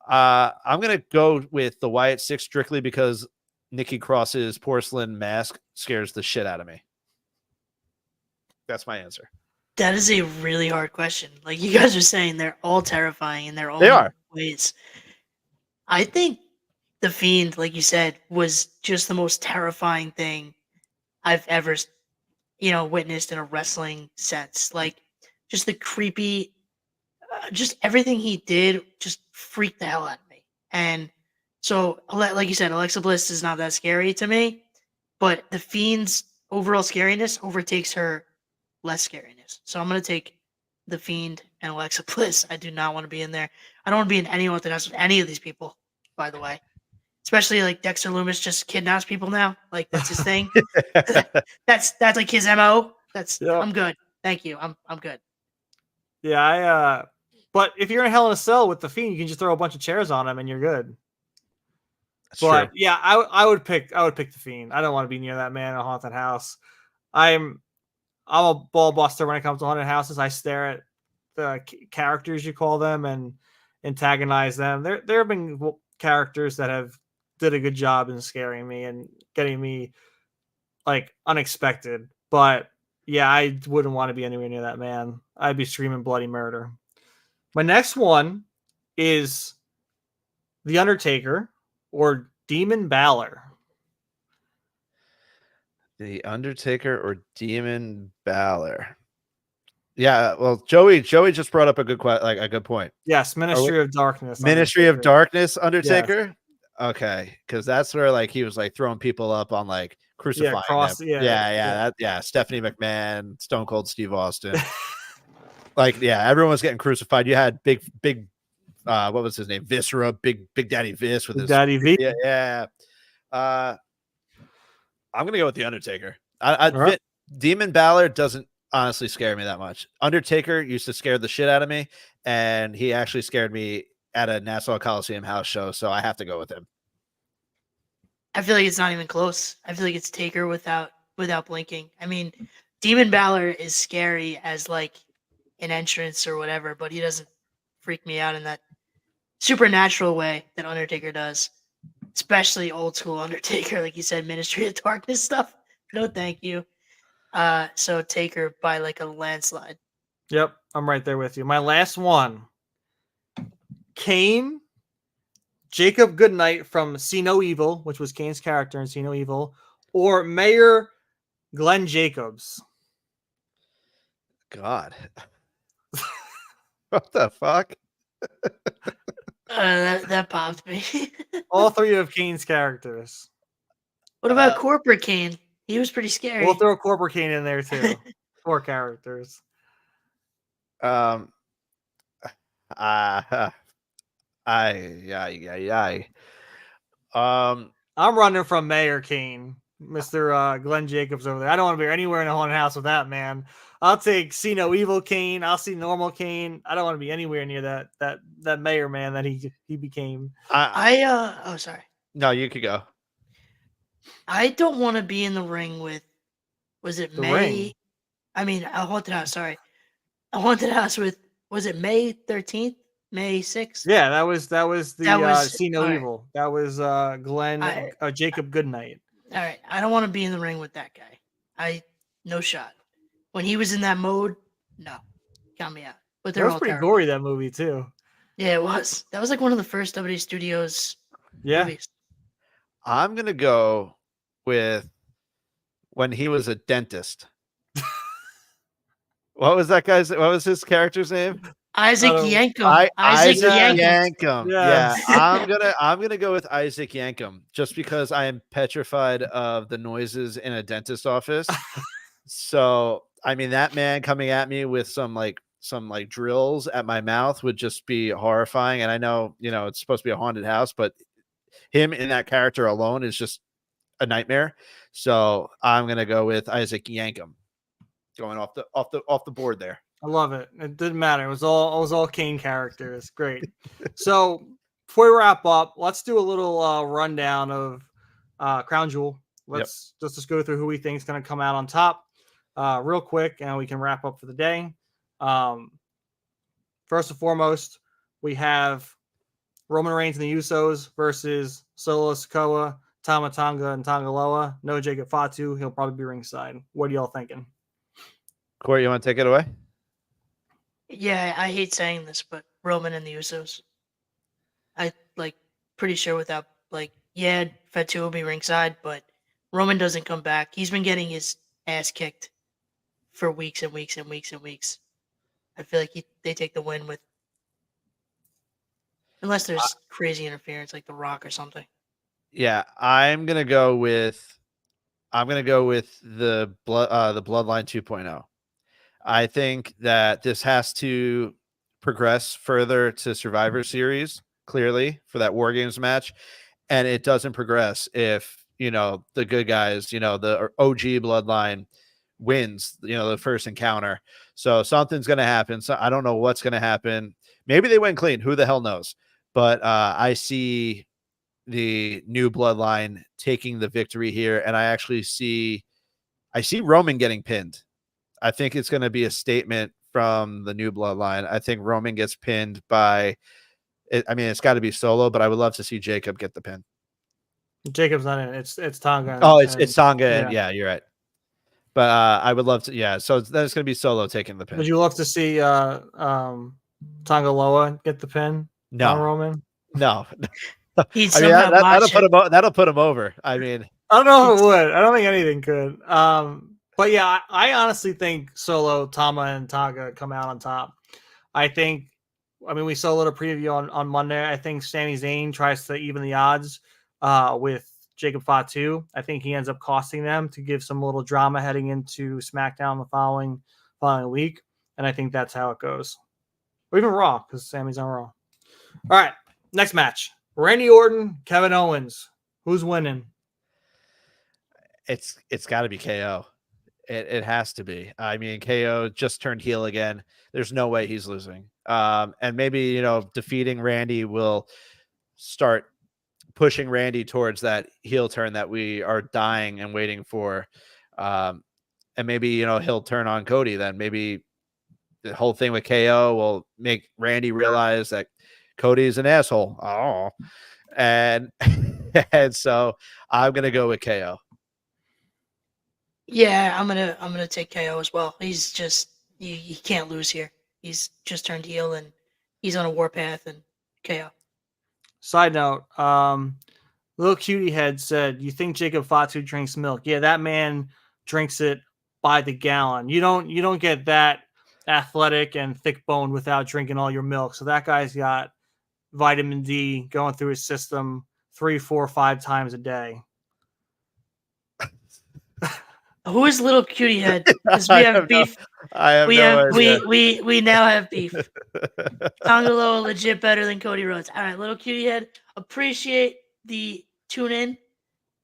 I'm gonna go with the Wyatt Six strictly because Nikki Cross's porcelain mask scares the shit out of me. That's my answer. That is a really hard question. Like you guys are saying, they're all terrifying in their own ways. I think the Fiend, like you said, was just the most terrifying thing I've ever, witnessed in a wrestling sense. Like just the creepy, just everything he did just freaked the hell out of me. And so, like you said, Alexa Bliss is not that scary to me, but the Fiend's overall scariness overtakes her less scariness. So I'm going to take the Fiend and Alexa Bliss. I do not want to be in there. I don't want to be in any haunted house with any of these people, by the way. Especially like Dexter Lumis just kidnaps people now. Like that's his thing. that's like his MO. I'm good. Thank you. I'm good. Yeah, but if you're in Hell in a Cell with the Fiend, you can just throw a bunch of chairs on him and you're good. That's but true. Yeah, I would pick the Fiend. I don't want to be near that man in a haunted house. I'm a ball buster when it comes to haunted houses. I stare at the characters, you call them, and antagonize them. There have been characters that have did a good job in scaring me and getting me like unexpected. But yeah, I wouldn't want to be anywhere near that man. I'd be screaming bloody murder. My next one is The Undertaker or Demon Balor. The Undertaker or Demon Balor? Yeah, well, Joey just brought up a good point. Yes, Ministry of Darkness. Ministry of Darkness, Undertaker. Yes. Okay, because that's where like he was like throwing people up on like crucifying them. Stephanie McMahon, Stone Cold Steve Austin. Like, yeah, everyone was getting crucified. You had big what was his name? Viscera, Big Daddy Vis with his Daddy V. Yeah. I'm gonna go with the Undertaker. Demon Balor doesn't honestly scare me that much. Undertaker used to scare the shit out of me, and he actually scared me at a Nassau Coliseum house show, so I have to go with him. I feel like it's not even close. I feel like it's Taker without blinking. I mean, Demon Balor is scary as like an entrance or whatever, but he doesn't freak me out in that supernatural way that Undertaker does. Especially old school Undertaker, like you said, Ministry of Darkness stuff. No, thank you. So Taker by like a landslide. Yep, I'm right there with you. My last one. Kane, Jacob Goodnight from See No Evil, which was Kane's character in See No Evil, or Mayor Glenn Jacobs. God. What the fuck? That popped me. All three of Kane's characters. What about Corporate Kane? He was pretty scary. We'll throw Corporate Kane in there too. 4 characters. I. I'm running from Mayor Kane, Mr. Glenn Jacobs over there. I don't want to be anywhere in a haunted house with that man. I'll take See No Evil Kane. I'll see normal Kane. I don't want to be anywhere near that mayor man that he became. Oh sorry. No, you could go. I don't want to be in the ring with. Was it The May? Ring. I mean, a haunted house. Sorry, a haunted house with. Was it May 13th? May 6th? Yeah, that was the That was- See No all right. Evil. That was Glenn Jacob Goodnight. All right, I don't want to be in the ring with that guy. No shot. When he was in that mode, no, count me out. But That they're was all pretty terrible. gory, that movie too. Yeah, it was. That was like one of the first WWE Studios Yeah. movies. I'm gonna go with when he was a dentist. What was his character's name? Isaac Oh, Yankum. Isaac Yankum. Yankum. Yeah. Yeah, I'm gonna go with Isaac Yankum just because I am petrified of the noises in a dentist office. So I mean, that man coming at me with some drills at my mouth would just be horrifying. And I know, it's supposed to be a haunted house, but him in that character alone is just a nightmare. So I'm gonna go with Isaac Yankum, going off the board there. I love it. It didn't matter. It was all Kane characters. Great. So before we wrap up, let's do a little rundown of Crown Jewel. Let's just go through who we think is going to come out on top real quick, and we can wrap up for the day. First and foremost, we have Roman Reigns and the Usos versus Solo Sikoa, Tama Tonga, and Tonga Loa. No Jacob Fatu. He'll probably be ringside. What are y'all thinking? Corey, you want to take it away? Yeah, I hate saying this, but Roman and the Usos. I pretty sure without Fatu will be ringside, but Roman doesn't come back. He's been getting his ass kicked for weeks and weeks and weeks and weeks. I feel like they take the win with, unless there's crazy interference like The Rock or something. Yeah, I'm gonna go with the Bloodline 2.0. I think that this has to progress further to Survivor Series, clearly, for that War Games match. And it doesn't progress if, the good guys, the OG Bloodline wins, the first encounter. So something's going to happen. So I don't know what's going to happen. Maybe they went clean. Who the hell knows? But I see the new Bloodline taking the victory here. And I see Roman getting pinned. I think it's going to be a statement from the new Bloodline. I think Roman gets pinned by, it's got to be Solo, but I would love to see Jacob get the pin. Jacob's not in it. It's Tonga. Oh, it's Tonga. yeah. And yeah, you're right. But I would love to. Yeah. So then it's going to be Solo taking the pin. Would you love to see Tonga Loa get the pin? No. On Roman? No. He'd I mean, somehow botch it. that'll put him over. I mean, I don't know if it would. I don't think anything could. But yeah, I honestly think Solo, Tama, and Tonga come out on top. We saw a little preview on Monday. I think Sami Zayn tries to even the odds with Jacob Fatu. I think he ends up costing them to give some little drama heading into SmackDown the following week. And I think that's how it goes. Or even Raw, because Sami's on Raw. All right, next match. Randy Orton, Kevin Owens. Who's winning? it's got to be KO. It has to be. I mean, KO just turned heel again. There's no way he's losing. And maybe, defeating Randy will start pushing Randy towards that heel turn that we are dying and waiting for. and maybe he'll turn on Cody. Then maybe the whole thing with KO will make Randy realize that Cody is an asshole. Oh, and and so I'm gonna go with KO. Yeah, I'm gonna take KO as well. He's just he can't lose here. He's just turned heel and he's on a warpath and KO. Side note, Little Cutie Head said, "You think Jacob Fatu drinks milk? Yeah, that man drinks it by the gallon. You don't get that athletic and thick boned without drinking all your milk. So that guy's got vitamin D going through his system 3, 4, 5 times a day." Who is Little Cutie Head? Because we have beef. I have no idea. We now have beef. Tongalo legit better than Cody Rhodes. All right, Little Cutie Head. Appreciate the tune in.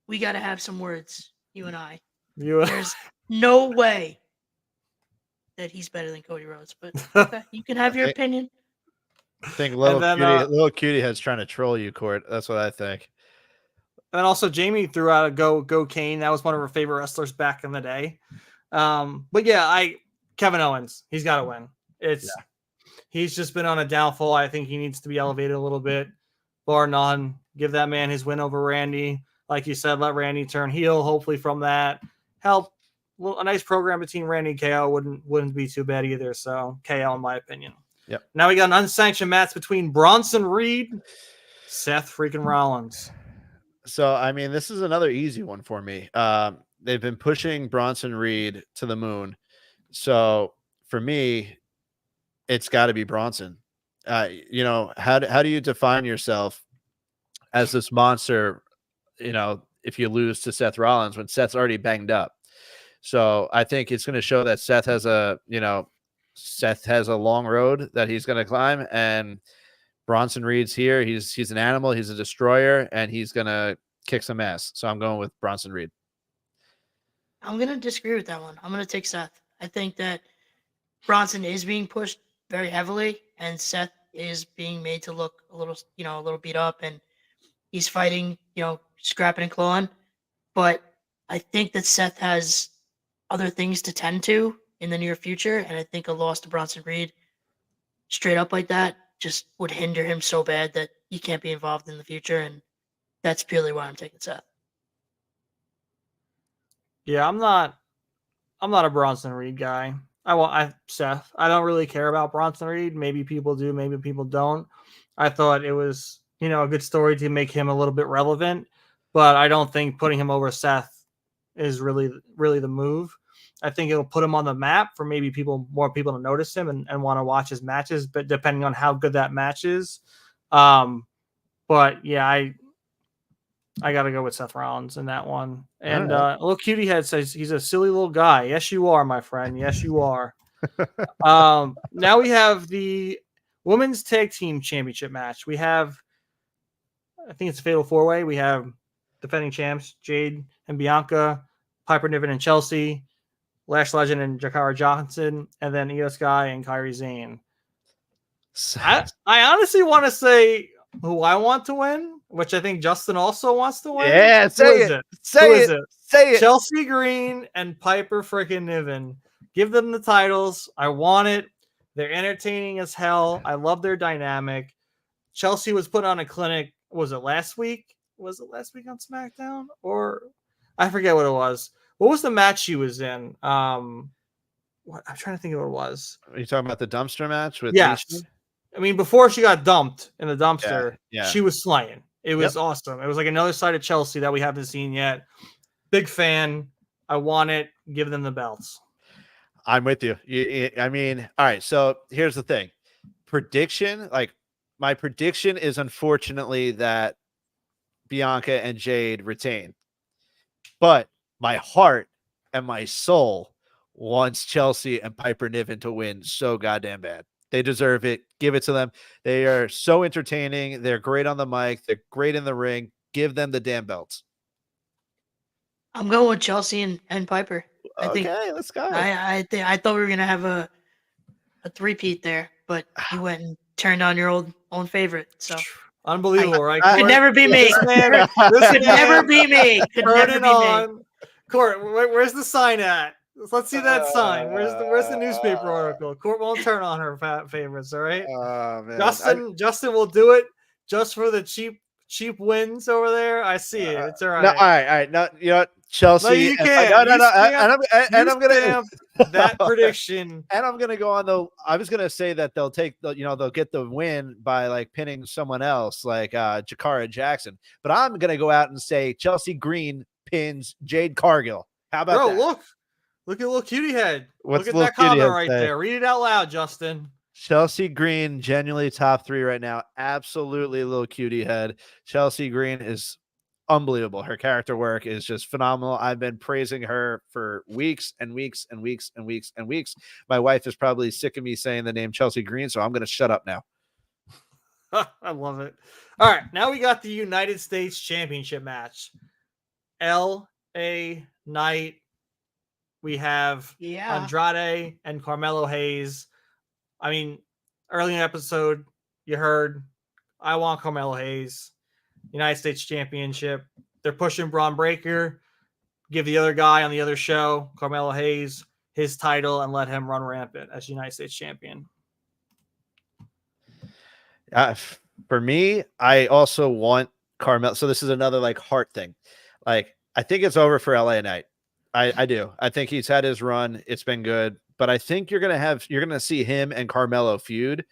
We got to have some words, you and I. There's no way that he's better than Cody Rhodes, but okay, you can have your opinion. I think Little Cutie Head's trying to troll you, Court. That's what I think. And also, Jamie threw out a go Kane. That was one of her favorite wrestlers back in the day. But yeah, Kevin Owens, he's got to win. He's just been on a downfall. I think he needs to be elevated a little bit, bar none. Give that man his win over Randy. Like you said, let Randy turn heel. Hopefully, from that, help a nice program between Randy and KO wouldn't be too bad either. So KO, in my opinion. Yep. Now we got an unsanctioned match between Bronson Reed, Seth freaking Rollins. So, I mean, this is another easy one for me. They've been pushing Bronson Reed to the moon. So, for me, it's got to be Bronson. How do you define yourself as this monster, if you lose to Seth Rollins when Seth's already banged up? So, I think it's going to show that Seth has a long road that he's going to climb, and Bronson Reed's here. He's an animal. He's a destroyer, and he's gonna kick some ass. So I'm going with Bronson Reed. I'm gonna disagree with that one. I'm gonna take Seth. I think that Bronson is being pushed very heavily, and Seth is being made to look a little beat up, and he's fighting, scrapping and clawing. But I think that Seth has other things to tend to in the near future, and I think a loss to Bronson Reed, straight up like that, just would hinder him so bad that he can't be involved in the future, and that's purely why I'm taking Seth. Yeah, I'm not a Bronson Reed guy. Seth. I don't really care about Bronson Reed. Maybe people do, maybe people don't. I thought it was, a good story to make him a little bit relevant, but I don't think putting him over Seth is really the move. I think it'll put him on the map for maybe more people to notice him and want to watch his matches, but depending on how good that match is. But yeah, I got to go with Seth Rollins in that one. And Little Cutie Head says he's a silly little guy. Yes, you are, my friend. Yes, you are. Now we have the Women's Tag Team Championship match. We have, I think it's a fatal 4-way. We have defending champs Jade and Bianca, Piper Niven and Chelsea, Lash Legend and Jakara Johnson, and then Io Sky and Kairi Sane. I honestly want to say who I want to win, which I think Justin also wants to win. Yeah, say it. Say it. Chelsea Green and Piper freaking Niven. Give them the titles. I want it. They're entertaining as hell. I love their dynamic. Chelsea was put on a clinic. Was it last week? Was it last week on SmackDown? Or I forget what it was. What was the match she was in? I'm trying to think of what it was. Are you talking about the dumpster match with Yes. Nisha? I mean, before she got dumped in the dumpster, Yeah. she was slaying. It was awesome. It was like another side of Chelsea that we haven't seen yet. Big fan. I want it. Give them the belts. I'm with you. I mean, all right. So here's the thing. Prediction, my prediction is unfortunately that Bianca and Jade retain. But my heart and my soul wants Chelsea and Piper Niven to win so goddamn bad. They deserve it. Give it to them. They are so entertaining. They're great on the mic. They're great in the ring. Give them the damn belts. I'm going with Chelsea and Piper. Okay, let's go. I thought we were gonna have a three-peat there, but you went and turned on your own favorite. So unbelievable, right? Could never be me. Could never be me. Could never be me. Court, where's the sign at? Let's see that sign. Where's the newspaper article? Court won't turn on her favorites. All right. Oh man, Justin will do it just for the cheap wins over there. I see it. It's all right. No, all right. No, you know what? Chelsea. No, you can't. And I'm gonna stamp that prediction. And I'm gonna go on though. I was gonna say that they'll get the win by like pinning someone else, like Jakara Jackson. But I'm gonna go out and say Chelsea Green pins Jade Cargill. How about that? Look at little cutie head. What's look at little that cutie comment head right say? there. Read it out loud, Justin. Chelsea Green, genuinely top 3 right now. Absolutely little cutie head. Chelsea Green is unbelievable. Her character work is just phenomenal. I've been praising her for weeks and weeks and weeks and weeks and weeks. My wife is probably sick of me saying the name Chelsea Green, so I'm going to shut up now. I love it. All right, now we got the United States Championship match. L.A. Knight. We have Andrade and Carmelo Hayes. I mean, early in the episode, you heard I want Carmelo Hayes, United States Championship. They're pushing Braun Breaker, give the other guy on the other show, Carmelo Hayes, his title and let him run rampant as United States Champion. For me, I also want Carmelo. So this is another like heart thing. Like, I think it's over for LA Knight. I do. I think he's had his run. It's been good. But I think you're going to see him and Carmelo feud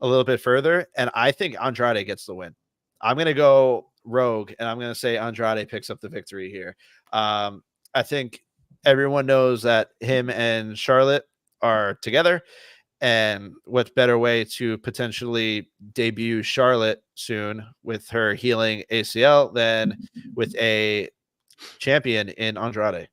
a little bit further. And I think Andrade gets the win. I'm going to go rogue, and I'm going to say Andrade picks up the victory here. I think everyone knows that him and Charlotte are together. And what better way to potentially debut Charlotte soon with her healing ACL than with a champion in Andrade?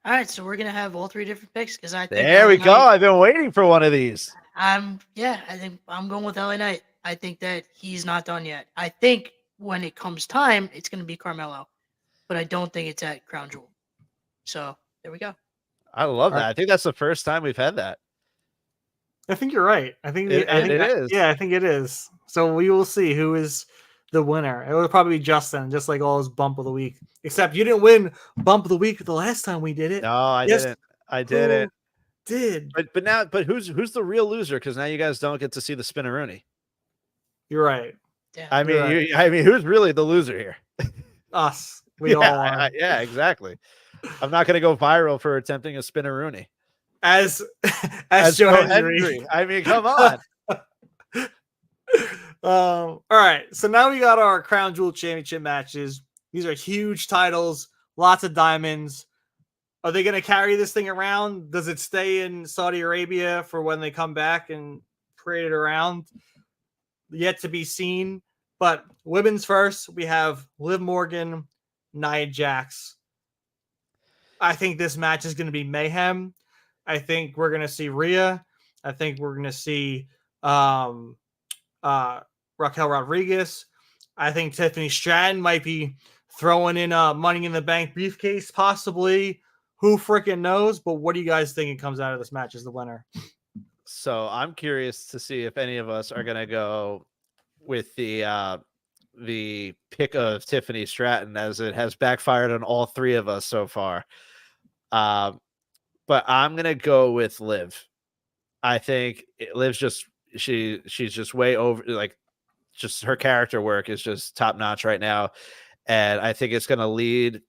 All right, so we're gonna have all 3 different picks because I think there we go. I've been waiting for one of these. I think I'm going with LA Knight. I think that he's not done yet. I think when it comes time, it's gonna be Carmelo, but I don't think it's at Crown Jewel. So there we go. I love that. I think that's the first time we've had that. I think you're right. I think it is. Yeah, I think it is. So we will see who is the winner. It will probably be Justin, just like all his bump of the week. Except you didn't win bump of the week the last time we did it. No, I didn't. I didn't. Did. But who's the real loser? Because now you guys don't get to see the Spinneroonie. You're right. Yeah, I mean, who's really the loser here? Us. We all are. Yeah, exactly. I'm not going to go viral for attempting a Spinneroonie. As Joe Hendry. I mean, come on. All right. So now we got our Crown Jewel Championship matches. These are huge titles, lots of diamonds. Are they going to carry this thing around? Does it stay in Saudi Arabia for when they come back and parade it around? Yet to be seen. But women's first, we have Liv Morgan, Nia Jax. I think this match is going to be mayhem. I think we're going to see Rhea. I think we're going to see Raquel Rodriguez. I think Tiffany Stratton might be throwing in a Money in the Bank briefcase, possibly. Who freaking knows? But what do you guys think it comes out of this match as the winner? So I'm curious to see if any of us are going to go with the pick of Tiffany Stratton, as it has backfired on all 3 of us so far. But I'm going to go with Liv. I think Liv's she's just way over, like, just her character work is just top notch right now. And I think it's going to lead.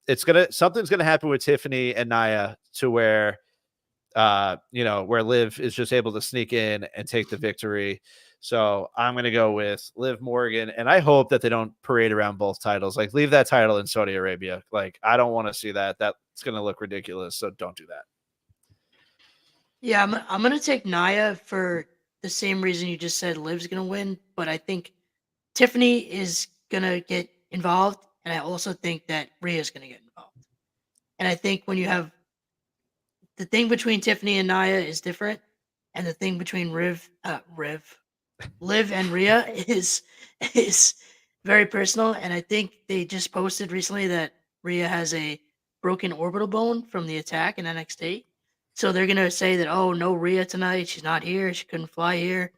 Something's going to happen with Tiffany and Nia to where, where Liv is just able to sneak in and take the victory. So I'm going to go with Liv Morgan. And I hope that they don't parade around both titles. Like, leave that title in Saudi Arabia. Like, I don't want to see that. That's going to look ridiculous. So don't do that. Yeah, I'm going to take Nia for the same reason you just said Liv's going to win. But I think Tiffany is going to get involved. And I also think that Rhea is going to get involved. And I think when you have the thing between Tiffany and Nia is different. And the thing between Liv and Rhea is very personal. And I think they just posted recently that Rhea has a broken orbital bone from the attack in NXT. So they're going to say that, oh, no Rhea tonight. She's not here. She couldn't fly here.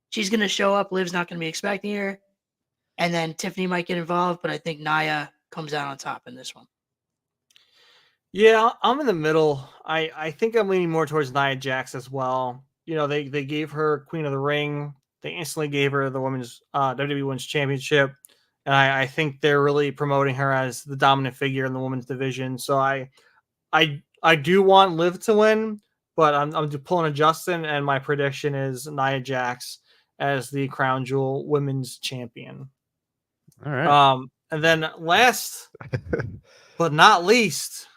She's going to show up. Liv's not going to be expecting her. And then Tiffany might get involved, but I think Nia comes out on top in this one. Yeah, I'm in the middle. I think I'm leaning more towards Nia Jax as well. You know, they gave her Queen of the Ring. They instantly gave her the women's WWE Women's Championship, and I think they're really promoting her as the dominant figure in the women's division. So I do want Liv to win, but I'm pulling a Justin, and my prediction is Nia Jax as the Crown Jewel Women's Champion. All right. And then last but not least,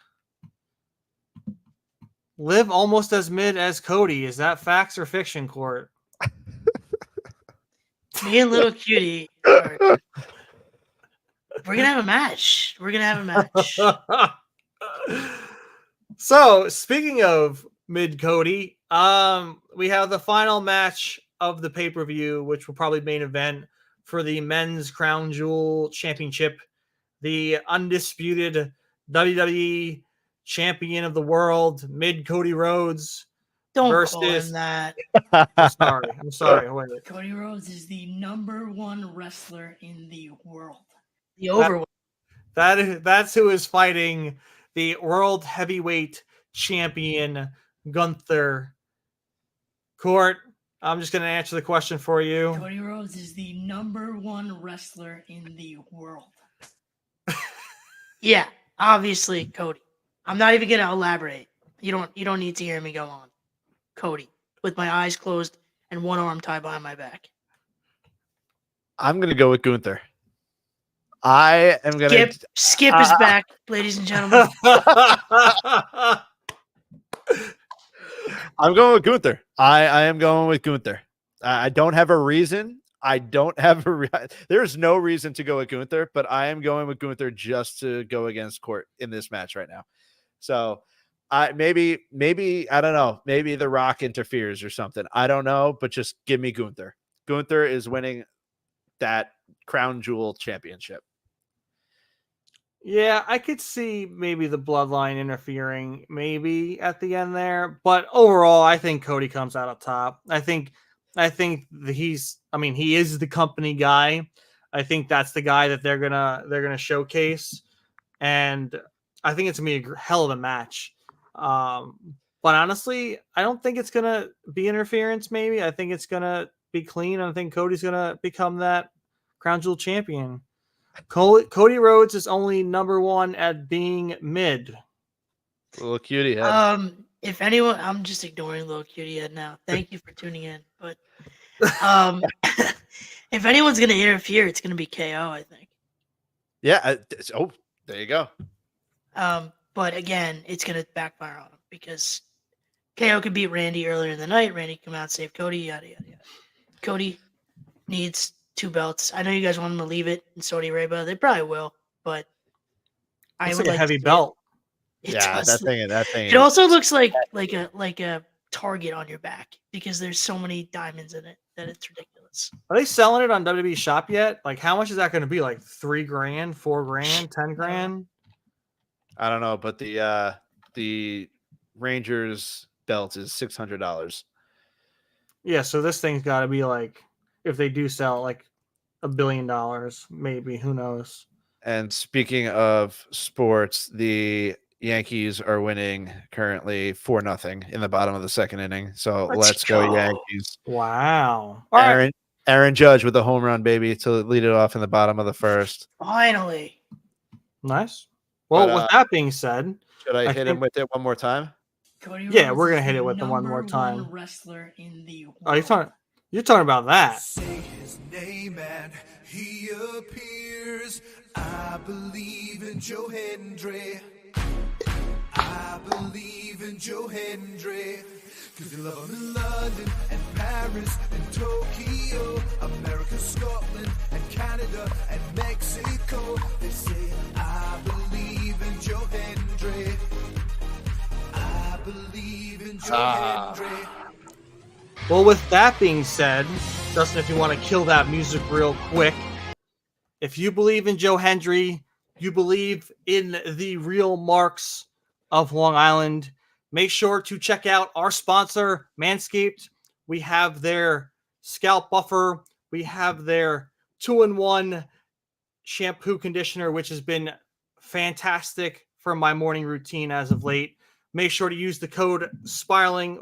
Liv almost as mid as Cody. Is that facts or fiction, Court? Me and Little Cutie, we're gonna have a match. We're gonna have a match. So, speaking of mid Cody, we have the final match of the pay-per-view, which will probably main event for the men's Crown Jewel Championship. The undisputed WWE champion of the world, mid Cody Rhodes. Don't call versus- him that. I'm sorry. Wait. Cody Rhodes is the #1 wrestler in the world. The Overwatch. That's who is fighting the world heavyweight champion Gunther. Court, I'm just going to answer the question for you. Cody Rhodes is the #1 wrestler in the world. Yeah, obviously Cody. I'm not even gonna elaborate. You don't need to hear me go on. Cody, with my eyes closed and one arm tied behind my back. I'm gonna go with Gunther. I am gonna Skip is back, ladies and gentlemen. I'm going with Gunther. I am going with Gunther. I don't have a reason. There's no reason to go with Gunther, but I am going with Gunther just to go against Court in this match right now. So maybe I don't know. Maybe The Rock interferes or something. I don't know, but just give me Gunther. Gunther is winning that Crown Jewel Championship. Yeah, I could see maybe the bloodline interfering maybe at the end there, but overall I think Cody comes out on top. I think he is the company guy. I think that's the guy that they're gonna showcase, and I think it's gonna be a hell of a match. But honestly, I don't think it's gonna be interference. Maybe I think it's gonna be clean. I think Cody's gonna become that Crown Jewel champion. Cody Rhodes is only #1 at being mid. Little cutie head. If anyone, I'm just ignoring Little Cutie Head now. Thank you for tuning in. But if anyone's gonna interfere, it's gonna be KO, I think. Yeah. There you go. But again, it's gonna backfire on him because KO could beat Randy earlier in the night. Randy come out, save Cody, yada yada yada. Cody needs 2 belts. I know you guys want him to leave it in Saudi Arabia. They probably will, but It's would like a heavy to see it. belt. It Yeah, does. that thing. It also looks like a target on your back because there's so many diamonds in it that it's ridiculous. Are they selling it on WWE Shop yet? Like, how much is that going to be? Like $3,000, $4,000, $10,000? I don't know, but the Rangers belt is $600. Yeah, so this thing's got to be like, if they do sell, like $1 billion, maybe. Who knows? And speaking of sports, the Yankees are winning currently 4-0 in the bottom of the second inning. So let's go Yankees. Wow. All right. Aaron Judge with a home run, baby, to lead it off in the bottom of the first. Finally. Nice. Well, But, with that being said, Should I hit him think- with it one more time? Cody Yeah, Rhodes we're gonna is hit the it with the one more #1 time. Wrestler in the world. oh, you're talking about that. Say his name and he appears. I believe in Joe Hendry. I believe in Joe Hendry. Cause you love him in London and Paris and Tokyo, America, Scotland and Canada and Mexico. They say I believe in Joe Hendry. I believe in Joe Hendry. Well, with that being said, Justin, if you want to kill that music real quick, if you believe in Joe Hendry, you believe in the real marks of Long Island, make sure to check out our sponsor, Manscaped. We have their scalp buffer. We have their 2-in-1 shampoo conditioner, which has been fantastic for my morning routine as of late. Make sure to use the code spinning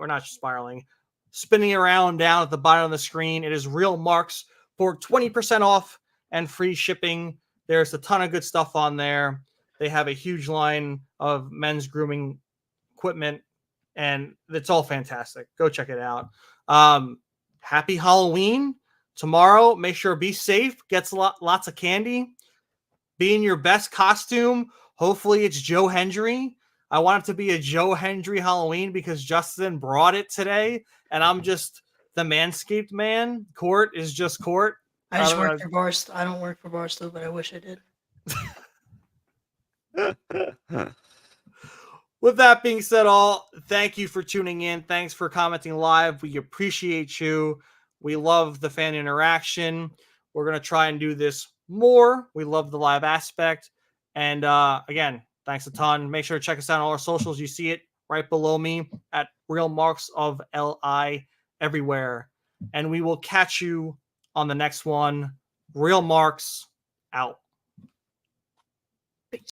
around down at the bottom of the screen. It is Real Marks for 20% off and free shipping. There's a ton of good stuff on there. They have a huge line of men's grooming equipment, and it's all fantastic. Go check it out. Happy Halloween tomorrow. Make sure be safe. Get lots of candy. Be in your best costume. Hopefully it's Joe Hendry. I want it to be a Joe Hendry Halloween because Justin brought it today, and I'm just the Manscaped man. Court is just Court. I just work for Barstool. I don't work for Barstool, but I wish I did. With that being said, all, thank you for tuning in. Thanks for commenting live. We appreciate you. We love the fan interaction. We're going to try and do this more. We love the live aspect. And again, thanks a ton. Make sure to check us out on all our socials. You see it right below me at Real Marks of LI everywhere. And we will catch you on the next one. Real Marks out.